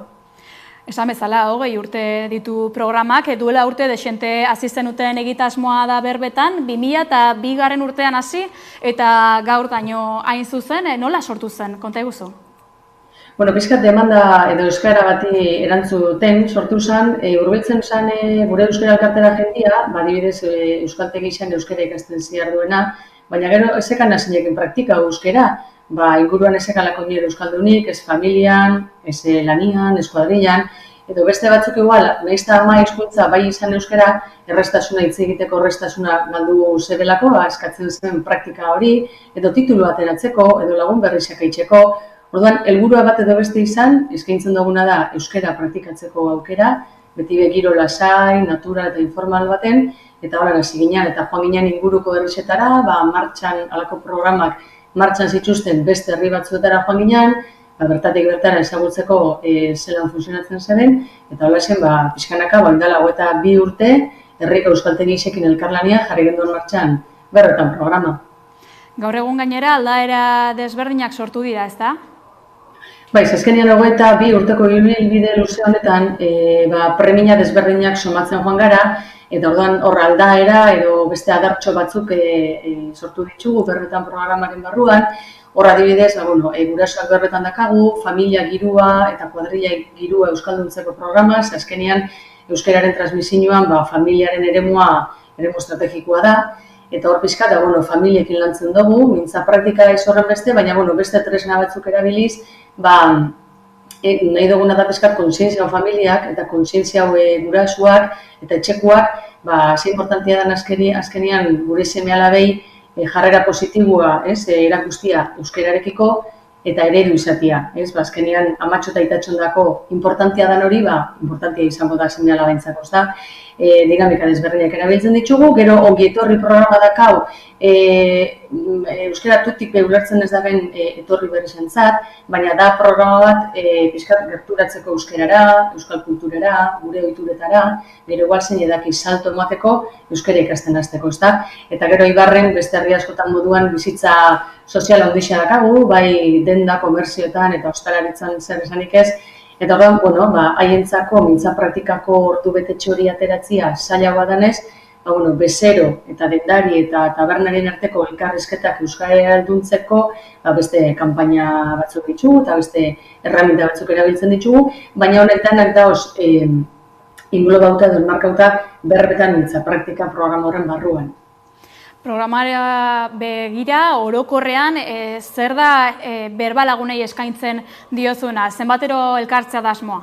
Esan bezala, 20 urte ditu programak, duela urte desente hasi zenuten egitasmoa da berbetan, 2002 urtean hasi eta gaur daño hain zuzen, nola sortu zen, konta eguzu? Pizkat demanda edo euskara bati erantzuten sortu zen, hurbiltzen zen gure euskara elkartera jendia, adibidez euskaltegi zen euskara ikasten ziar duena, baina gero ezekan hazinekin praktika euskara, inguruan ezekalako nire euskaldunik, ez familian, ez lanian, ez kuadrilan, edo beste batzuk igual, nahiz eta ama hizkuntza bai izan euskara, errestasuna hitz egiteko errestasuna galdu zebelako, eskatzen zen praktika hori, edo titulu ateratzeko, edo lagun berri sakaitzeko. Orduan, helburua bat edo beste izan, eskaintzen duguna da euskara praktikatzeko aukera, beti begiro lasai, natural eta informal baten, eta horren hasi ginen, eta joan ginen inguruko herrizetara, martxan, alako programak martxan zituzten beste herri batzuetara joan ginen, bertatik bertara ezagutzeko zelan funtzionatzen zen, eta hola zen, pixkanaka, indala 22 urte, herriko euskaltegi isekin elkarlania jarri genduen martxan berretan programa. Gaur egun gainera aldaera desberdinak sortu dira, ez da? Azkenean 22 urteko ibilbide luze honetan, premia desberdinak somatzen joan gara, eta orduan hor aldaera edo beste adartxo batzuk sortu ditugu berbetan programaren barruan. Hor adibidez, gurasoak berbetan dakagu, familia girua eta kuadrilla girua euskalduntzeko programaz, azkenean euskararen transmisioan familiaren eremu estrategikoa da, eta hor pixka da familiekin lantzen dugu, mintza praktika ez horren beste, baina beste tresna batzuk erabiliz, nahi duguna da pizkat kontzientzia familiak eta kontzientzia gurasoak eta etxekoak, ze importantia den azkenean gure seme-alabei jarrera positiboa erakustia euskararekiko eta eredu izatea. Azkenean amatxo eta aitatxondako importantia den hori, importantia izango da seme-alabentzako. dinamika desberdinak erabiltzen ditugu, gero ongi etorri programa dakau, euskara tutik ulertzen ez daben etorri berrizentzat, baina da programa bat pixkat gerturatzeko euskarara, euskal kulturara, gure ohituretara, gero igual zein edaki salto emateko euskara ikasten hasteko, ezta? Eta gero Ibarren beste herri askotan moduan bizitza sozial handia dakagu, bai denda, komerzioetan eta ostalaritzan zer esanik ez. Eta orduan, haientzako mintza praktikako ordubetetxe hori ateratzia zailagoa danez, bezero eta dendari eta tabernaren arteko elkarrizketak euskara alduntzeko beste kanpaina batzuk ditugu eta beste erraminta batzuk erabiltzen ditugu, baina honetan dauz inglobauta edo enmarkauta berbetan mintza praktika programa horren barruan. Programarea begira, orokorrean, zer da berbalagunei eskaintzen diozuna? Zenbatero elkartzea da asmoa?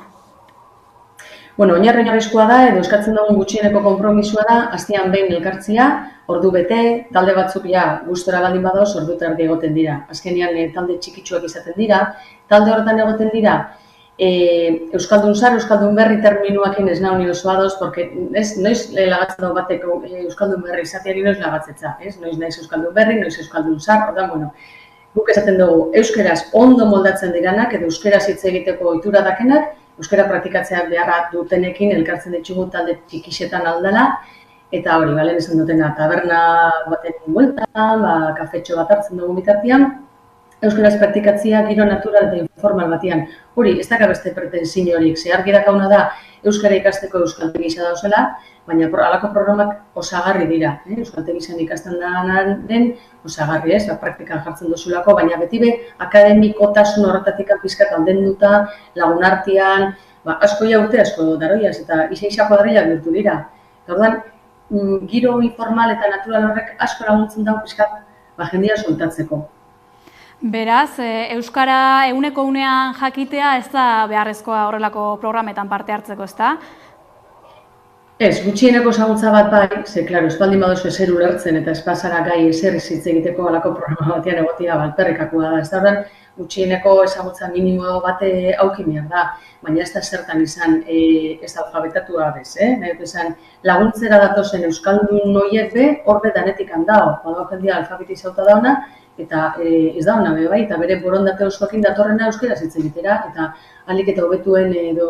Oinarrizkoa da, edo eskatzen dugun gutxieneko konpromisua da, astean behin elkartzea, ordu bete, talde batzuk gustora baldin badoz, ordu eta erdi egoten dira. Azkenean talde txikitsuak izaten dira, talde horretan egoten dira, Euskaldun zar, Euskaldun berri terminuakin ez nahi oso adoz, porque noiz lagatzen dago bateko Euskaldun berri izateari noiz lagatzetza, noiz naiz Euskaldun berri, noiz Euskaldun zar, ordan, guk esaten dugu euskeraz ondo moldatzen diranak, edo euskeraz hitz egiteko ohitura dakenak, euskara praktikatzea beharra dutenekin elkartzen ditugu talde txikixetan aldala, eta hori, balen esan dutena, taberna baten bueltan, kafetxo bat hartzen dugu bitartean, euskaraz praktikatzea giro natural eta informal batean. Hori, ez daka beste pretensio horik, argi dakauna da euskara ikasteko euskaltegi gisa dauzela, baina halako programak osagarri dira. Euskaltegi gisa ikasten den osagarri, praktikan jartzen duzulako, baina beti be akademikotasun horretatik pizkat aldenduta, lagunartean, asko urte, asko daroiaz, eta isa kuadrillak bihurtu dira. Orduan, giro informal eta natural horrek asko laguntzen dago pizkat jendia soltatzeko. Beraz, euskara eguneko unean jakitea ez da beharrezkoa horrelako programetan parte hartzeko, ez da? Ez, gutxieneko ezagutza bat bai, ze, klaro, espaldin badozu ezer ulertzen eta espazara gai ezer hitz egiteko halako programa batean egotia balperrekakoa da. Ez da horren, gutxieneko ezagutza minimo bate aukimiak da, baina ez da zertan izan ez alfabetatua bez, nahi dut izan laguntzera datozen euskaldun noiek be, horbe danetik handao, badago jendia alfabetizauta dauna, eta ez da hona bai, eta bere borondate osoakin datorrena euskeraz hitz egitera, eta ahalik eta hobetuen edo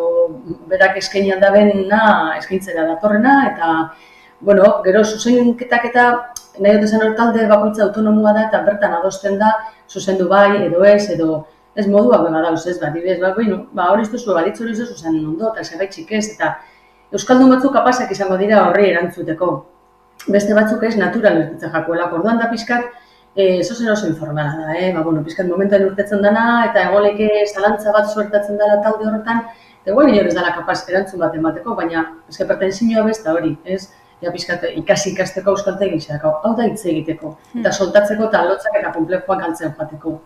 berak eskainian dabena eskaintzera datorrena, eta gero zuzenketak eta nahi dut esan hor talde bakoitza autonomua da, eta bertan adosten da, zuzendu bai, edo ez moduak beba dauz ez, dibidez, hori ez duzu, balitz hori ez zuzen ondo, eta zergaitxik ez, eta euskaldun batzuk kapasak izango dira horri erantzuteko. Beste batzuk ez natural urtetza jakoelako, orduan da pixkat, zozen oso informala da, pizkat momentuan urtetzen dana, eta egoleke zalantza bat suertatzen dela talde horretan, eta guen ez dela kapaz erantzun bat emateko, baina ezke pertenzinioa bezta hori, pizkat ikasteko euskaltegi izateko, hau da hitz egiteko, eta soltatzeko eta lotzak eta konplexuak galtzen joateko.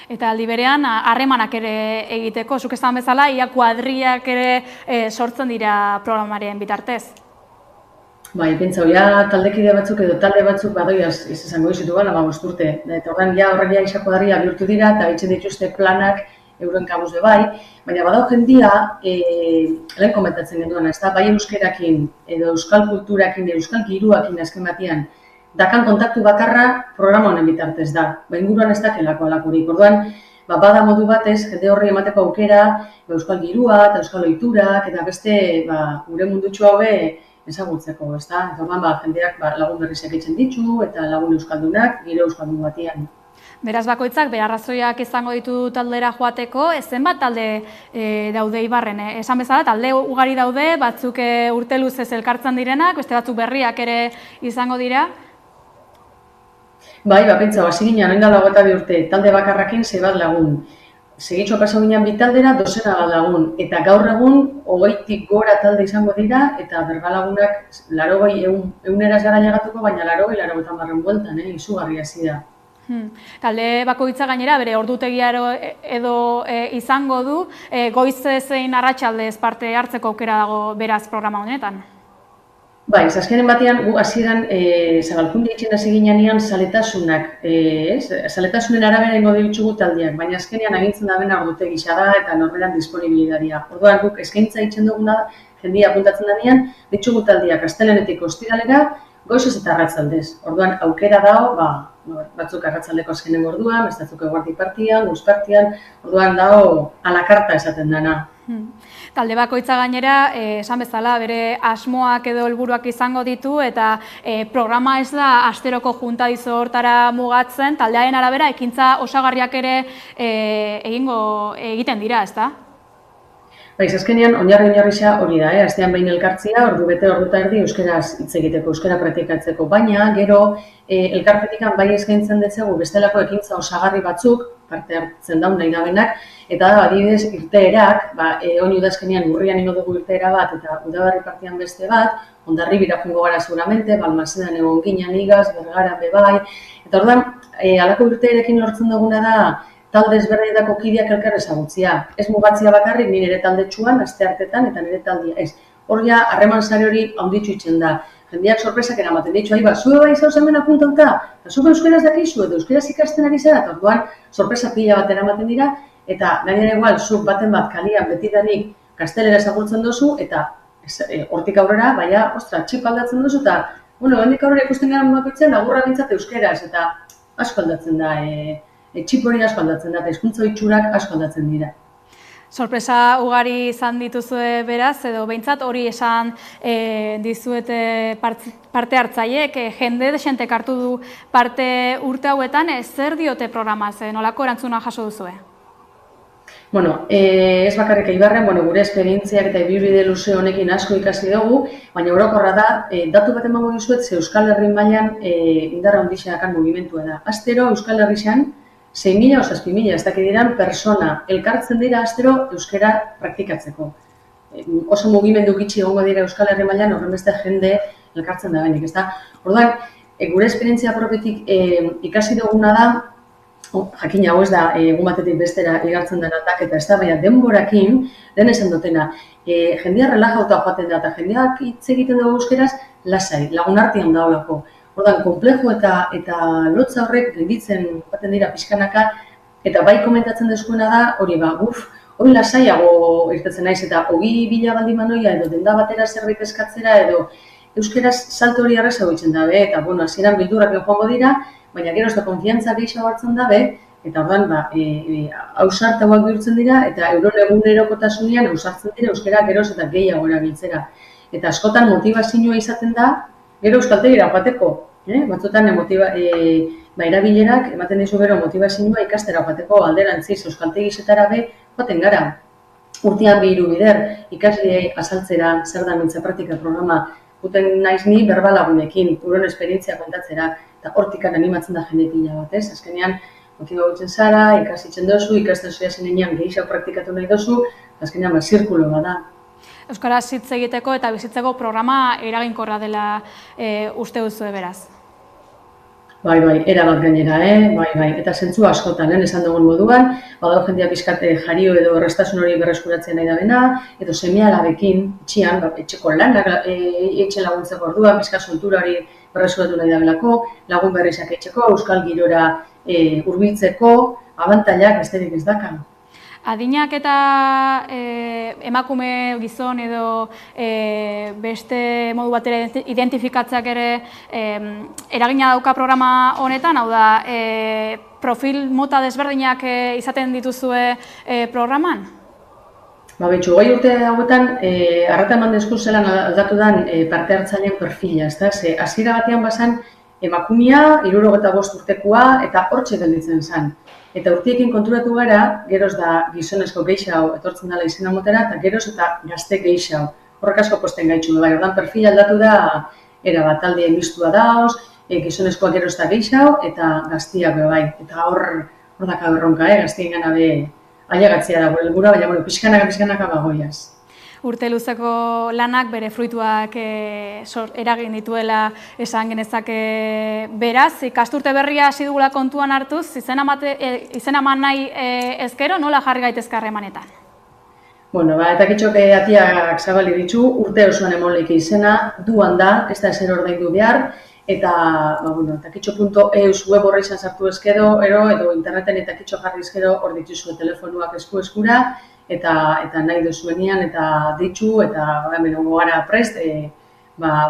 Eta aldi berean, harremanak ere egiteko, zuk esan bezala, ia kuadriak ere sortzen dira programaren bitartez. Bai, pentsau, taldekide batzuk edo talde batzuk badoiaz izango dizutu gana, urte. Eta horren, horregia izako darria bihurtu dira eta bitzen dituzte planak euren kabuz bai, baina badau jendia, lehen komentatzen genduan, ez da, bai euskerakin edo euskal kulturakin, euskal giruakin azken batean, dakan kontaktu bakarra programa honen bitartez da, inguruan ez dakelako alakorik. Orduan, bada modu batez, jende horri emateko aukera, euskal girua eta euskal ohiturak eta beste gure mundutxo haue ezagutzeko, ez da? Eta orduan, jendeak lagun berrizak eitzen ditu eta lagun euskaldunak, gire euskaldun batean. Beraz bakoitzak, arrazoiak izango ditu taldera joateko, zenbat talde daude Ibarren? Esan bezala, talde ugari daude, batzuk urte luzez elkartzen direnak, beste batzuk berriak ere izango dira? Bai, pentsa, hasi ginen, orain dela 22 urte, talde bakarrakin 6 bat lagun. Segitxo pasau ginen bi taldera, 2 bat lagun. Eta gaur egun, 20tik gora talde izango dira, eta berbalagunak 80 gara llegatuko, baina 80 bueltan, izugarri hasi da. Talde bakoitza gainera, bere ordutegia edo izango du, goize zein arratsaldez parte hartzeko aukera dago beraz programa honetan? Bai, azkenen batean, gu hasieran Zabalkundi itxen hasi ginean zaletasunak, zaletasunen arabera ingo ditugu taldeak, baina azkenean agintzen da bena ordutegi da eta norberan disponibilitatea. Orduan guk eskaintza itxen duguna jendia apuntatzen denean, ditugu taldiak astelehenetik ostiralera, goizez eta arratsaldez. Orduan aukera dago, batzuk arratsaldeko azkenengo orduan, beste batzuk eguerdi partian, goiz partian, orduan dago a la carta esaten dena. Talde bakoitza gainera, esan bezala, bere asmoak edo helburuak izango ditu eta programa ez da asteroko juntadizo hortara mugatzen, taldearen arabera ekintza osagarriak ere egiten dira, ezta? Azkenean, oinarri-oinarrisa hori da, astean behin elkartzea, ordu bete orduta erdi euskaraz hitz egiteko, euskara praktikatzeko, baina gero elkartetikan bai eskaintzen detzegu bestelako ekintza osagarri batzuk, parte hartzen daun nahi gabenak, eta adibidez irteerak, honi udazkenean urrian ingo dugu irteera bat, eta udaberri partian beste bat, Hondarribira joango gara seguramente, Balmasedan egon ginen igaz, Bergara bebai, eta orduan, halako irteerekin lortzen duguna da, talde ezberdinetako kideak elkar ezagutzea. Ez mugatzea bakarrik ni nire taldetsuan, asteartetan eta nire taldea ez. Hor ja, harreman sare hori handitxu itzen da. Jendeak sorpresak eramaten ditu, zue bai zauz hemen apuntauta, eta zuk euskaraz dakizu edo euskaraz ikasten ari zara, eta orduan sorpresa pila bat eramaten dira, eta gainera igual, zuk baten bat kalian betidanik gaztelera ezagutzen duzu, eta hortik aurrera, ostra, txip aldatzen duzu, eta, hendik aurrera ikusten gara mugakitzen, agurra bintzat euskaraz, eta asko aldatzen da, txip hori asko aldatzen da, eta hizkuntza itxurak asko aldatzen dira. Sorpresa ugari izan dituzue beraz, edo behintzat hori esan dizuete parte hartzaiek, jende desentek hartu du parte urte hauetan, zer diote programaz, nolako erantzuna jaso duzue? Ez bakarrik Eibarren, gure esperientziak eta ibilbide luze honekin asko ikasi dugu, baina orokorra da, datu bat emango dizuet, ze Euskal Herri mailan indarra ondixeakan mugimentua da. Astero Euskal Herrian 6.000 o 7.000 ez dakit diran persona elkartzen dira astero euskara praktikatzeko. Oso mugimendu gitxi egongo dira Euskal Herri mailan, horren beste jende elkartzen da benik, ezta? Orduan, gure esperientzia propetik ikasi duguna da, jakin hau ez da, egun batetik bestera igartzen den aldaketa, ez da, baina denborakin, lehen esan dutena, jendea relajauta joaten da, eta jendeak hitz egiten dugu euskeraz, lasai, lagun artean daulako. Ordan, komplejo eta lotza horrek gelditzen baten dira pixkanaka, eta bai komentatzen deskuena da, hori hori lasaiago irtetzen naiz, eta 20.000 baldin manoia, edo denda batera zerbait eskatzera, edo euskeraz salto hori arreza goitzen dabe, eta hasieran bildurrak joango dira, baina gero ez da konfiantza gehiago hartzen dabe, eta ordan, ausartauak bihurtzen dira, eta egunerokotasunean ausartzen dira euskera geroz eta gehiago erabiltzera. Eta askotan motivazioa izaten da, gero euskaltegira joateko, batzutan erabilerak ematen dizu gero motivazioa ikastera joateko alderantziz euskaltegizetara joaten gara. Urtean 2 bider ikasleei azaltzera zer da mintza praktika programa guten naiz ni berbalagunekin, uron esperientzia kontatzera, eta hortikan animatzen da jende pila bat, ez? Azkenean motibatzen zara, ikasitzen dozu, ikasten zoia zenean gehiago praktikatu nahi dozu, azkenean zirkulo bada. Euskaraz hitz egiteko eta bizitzeko programa eraginkorra dela uste duzu beraz. Bai, erabat gainera, bai, eta zentzu askotan, esan dugun moduan, badago jendea pixkat jario edo errestasun hori berreskuratzen nahi da bena, edo seme-alabekin, etxean, etxeko lanak etxe laguntzeko ordua, pixkat soltura hori berreskuratu nahi da belako, lagun berrizak etxeko, euskal girora hurbiltzeko, abantailak besterik ez dakan. Adinak eta emakume gizon edo beste modu batera identifikatzeak ere eragina dauka programa honetan, hau da, profil mota desberdinak izaten dituzue programan? Betxu, 20 urte hauetan, arreta eman deskurselan aldatu den parte hartzaileen perfila, ez da? Hasiera batean bazan emakumea, 65 urtekoa eta hortxe gelditzen zen. Eta urtiekin konturatu gara, geroz da gizonezko gehiago etortzen dela izena motera, eta geroz eta gazte gehiago. Horrek asko posten gaitxu, bai, ordan perfil aldatu da, erabat, talde mistua daoz, gizonezkoa geroz eta gehiago, eta gaztiak bai. Eta hor daka berronka, gaztien gana ailegatzea dago helburua, baina pixkanaka bagoiaz. Urte luzeko lanak bere fruituak eragin dituela esan genezake beraz. Ikasturte berria hasi dugula kontuan hartuz, izena eman nahi ezkero, nola jarri gaitezke harremanetan? Eta kitxok atiak zabali ditu, urte osoan emonleik izena, duan da, ez da ezer ordaindu behar, eta takitxo.eus web horra izan sartu ezkero, edo interneten eta kitxo jarri ezkero hor dituzue telefonuak eskura, eta nahi duzuenian, eta ditxu, eta hemen gara prest,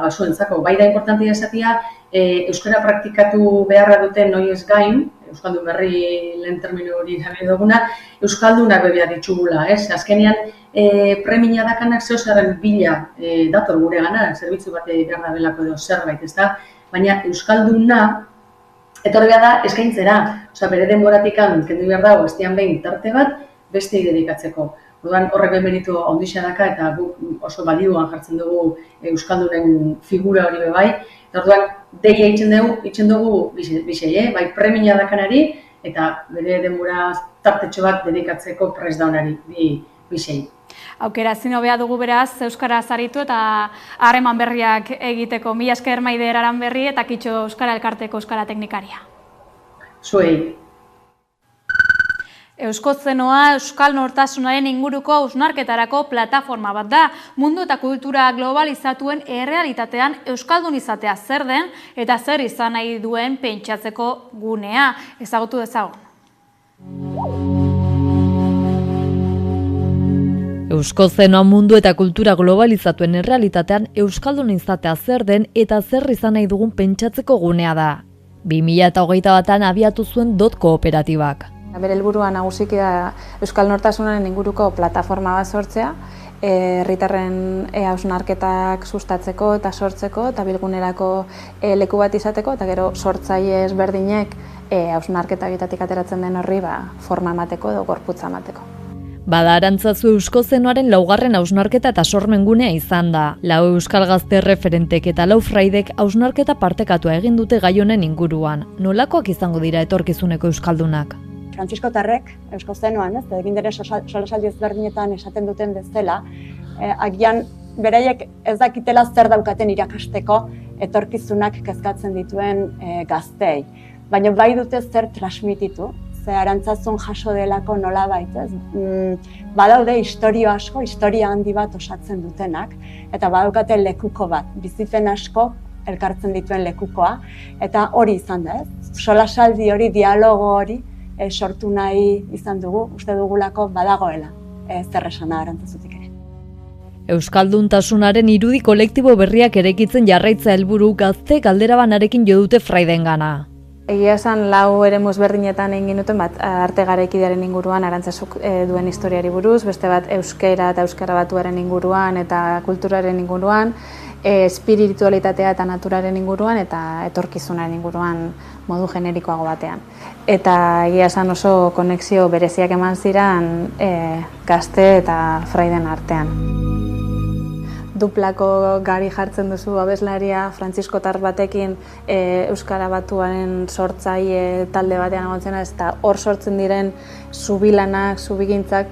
zuentzako. Bai da importantia esatia, euskara praktikatu beharra duten noiez gain, euskaldun berri lehen termino hori jabe duguna, euskaldunak bebea ditxugula, ez? Azkenean, premia dakanak zehozaren bila dator gure gana, zerbitzu bat behar da belako edo zerbait, ez da? Baina euskalduna, etorri behar da eskaintzera, bere denboratik kendu behar dago, estian behin tarte bat, beste dedikatzeko. Orduan horrek benberitu ondixea daka eta oso balioan jartzen dugu euskaldunen figura hori bebai. Orduan deia itzen dugu bisei, bai premia dakanari eta bere denbora tartetxo bat dedikatzeko prest daunari bisei. Aukera zino beha dugu beraz, euskaraz aritu eta harreman berriak egiteko. Mila esker Maider Aranberri eta Kitxo Euskara Elkarteko Euskara Teknikaria. Zuei. Euskozenoa Euskal Nortasunaren inguruko hausnarketarako plataforma bat da. Mundu eta kultura globalizatuen errealitatean euskaldun izatea zer den eta zer izan nahi duen pentsatzeko gunea. Ezagutu dezagun. Euskozenoa mundu eta kultura globalizatuen errealitatean euskaldun izatea zer den eta zer izan nahi dugun pentsatzeko gunea da. 2021an abiatu zuen DOT kooperatibak. Bere helburua nagusiki da Euskal Nortasunaren inguruko plataforma bat sortzea, herritarren hausnarketak sustatzeko eta sortzeko eta bilgunerako leku bat izateko eta gero sortzaile ezberdinek hausnarketatik ateratzen den horri forma emateko edo gorputza emateko. Bada Arantzazu Euskozenoaren laugarren hausnarketa eta sormengunea izan da. 4 euskal gazte referentek eta 4 fraidek hausnarketa partekatua egin dute gai honen inguruan. Nolakoak izango dira etorkizuneko euskaldunak? Frantziskotarrek, Euskozenoan, egin diren solasaldi ezberdinetan esaten duten bezala, agian beraiek ez dakitela zer daukaten irakasteko etorkizunak kezkatzen dituen gazteei. Baina bai dute zer transmititu, ze Arantzazun jaso delako nolabait, ez? Badaude istorio asko, historia handi bat osatzen dutenak, eta badaukate lekuko bat, bizipen asko elkartzen dituen lekukoa, eta hori izan da, ez? Solasaldi hori, dialogo hori, sortu nahi izan dugu, uste dugulako badagoela zer esana Arantzazutik ere. Euskalduntasunaren irudi kolektibo berriak eraikitzen jarraitza helburu gazte galderabanarekin jo dute fraidengana. Egia esan 4 eremu ezberdinetan egin duten bat arte garaikidearen inguruan Arantzazuk duen historiari buruz, beste bat euskera eta euskara batuaren inguruan eta kulturaren inguruan, espiritualitatea eta naturaren inguruan eta etorkizunaren inguruan modu generikoago batean. Eta egia esan oso konexio bereziak eman ziren gazte eta fraiden artean. Duplako gari jartzen duzu abeslaria frantziskotar batekin euskara batuaren sortzaile talde batean egontzen eta hor sortzen diren zubilanak, zubigintzak,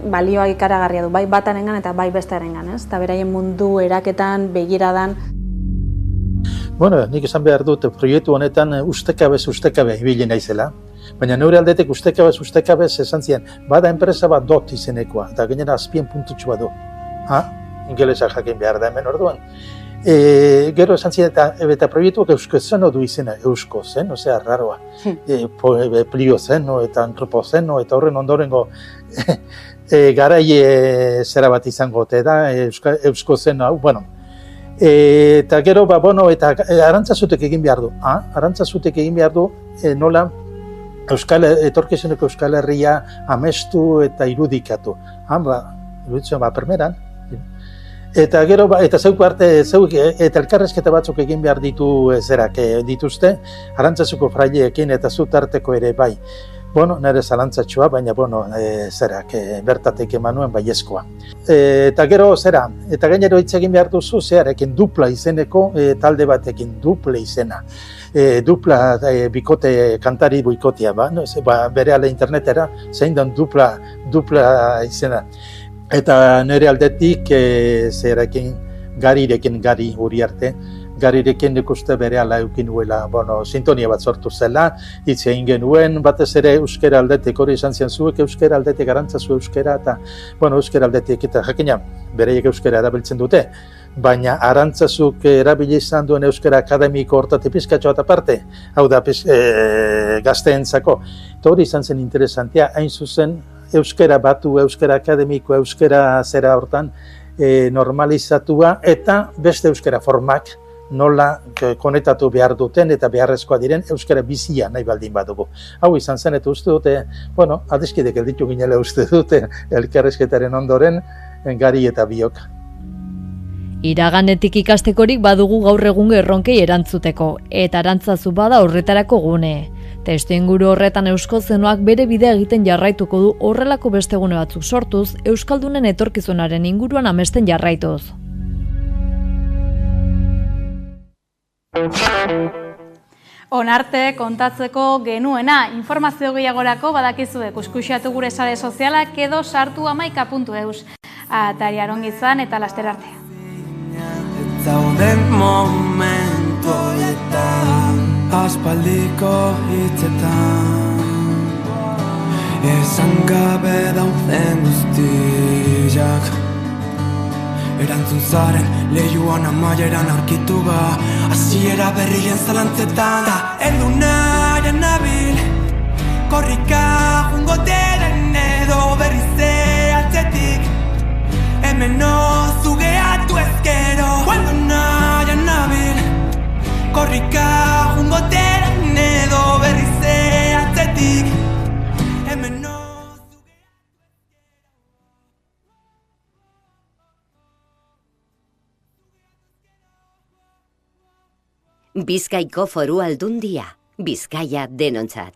balioa ikaragarria du, bai batarengan eta bai bestearengan, ez? Eta beraien mundu eraketan, begiradan. Bueno, nik esan behar dut, proiektu honetan ustekabe ibili naizela, baina neure aldetik ustekabez esan ziren, bada enpresa bat DOT izenekoa, eta gainera azpien puntutxu bat du. Ingelesa jakin behar da hemen orduan. Gero esan ziren, eta proiektuak Euskozeno du izena, Euskozeno, ozea, raroa. Pliozeno eta antropozeno, eta horren ondorengo garai zera bat izango, eta Euskozeno hau, bueno. Eta gero, eta Arantzazutek egin behar du. Arantzazutek egin behar du nola etorkizuneko Euskal Herria amestu eta irudikatu. Iruditzen permeran. Eta gero, eta zeuk eta elkarrezketa batzuk egin behar dituzte, Arantzazuko fraileekin eta zutarteko ere bai. Nire zalantzatxoa, baina bertatek eman nuen baiezkoa. Eta gero, eta gainero hitz egin behar duzu, zearekin dupla izeneko talde batekin, duple izena. Dupla bikote, kantari boikotia, bere ala internetera, zein den dupla izena. Eta nire aldetik, Gari Uriarte, Garirekin ikuste bere ala eukin nuela, sintonia bat sortu zela, hitz egin genuen, batez ere euskera aldetik, hori izan zian zuek euskera aldetik, Arantzazu euskera, eta euskera aldetik, eta jakina, bereiek euskera erabiltzen dute, baina Arantzazuk erabili izan duen euskera akademiko hortatik pizkatxo bat aparte, hau da gazteentzako, eta hori izan zen interesantia, hain zuzen, euskara batu, euskara akademiko, euskara zera hortan normalizatua, eta beste euskara formak nola konektatu behar duten eta beharrezkoa diren euskara bizia nahi baldin badugu. Hau izan zen eta uste dute, adiskidek gelditu ginela uste dute elkarrezketaren ondoren, Gari eta biok. Iraganetik ikastekorik badugu gaur egungo erronkei erantzuteko, eta Arantzazu bada horretarako gune. Testuinguru horretan Euskozenoak bere bidea egiten jarraituko du horrelako beste gune batzuk sortuz, euskaldunen etorkizunaren inguruan amesten jarraituz. Onarte kontatzeko genuena, informazio gehiagorako badakizue kuskuxatu gure sare sozialak edo sartu 11.eus. Atari arongi izan eta laster arte. Zauden momentoetan, aspaldiko hitzetan, esan gabe dauden guztiak, erantzun zaren leiuan amaieran aurkitu ba, hasiera berrien zalantzetan, heldu nahian nabil, korrika jungo deren edo berrize altzetik, hemen ozu gehatu ezkero, heldu nahian nabil, korrika jungo deren edo berrize altzetik, hemen ozu Bizkaiko Foru Aldundia, Bizkaia denontzat.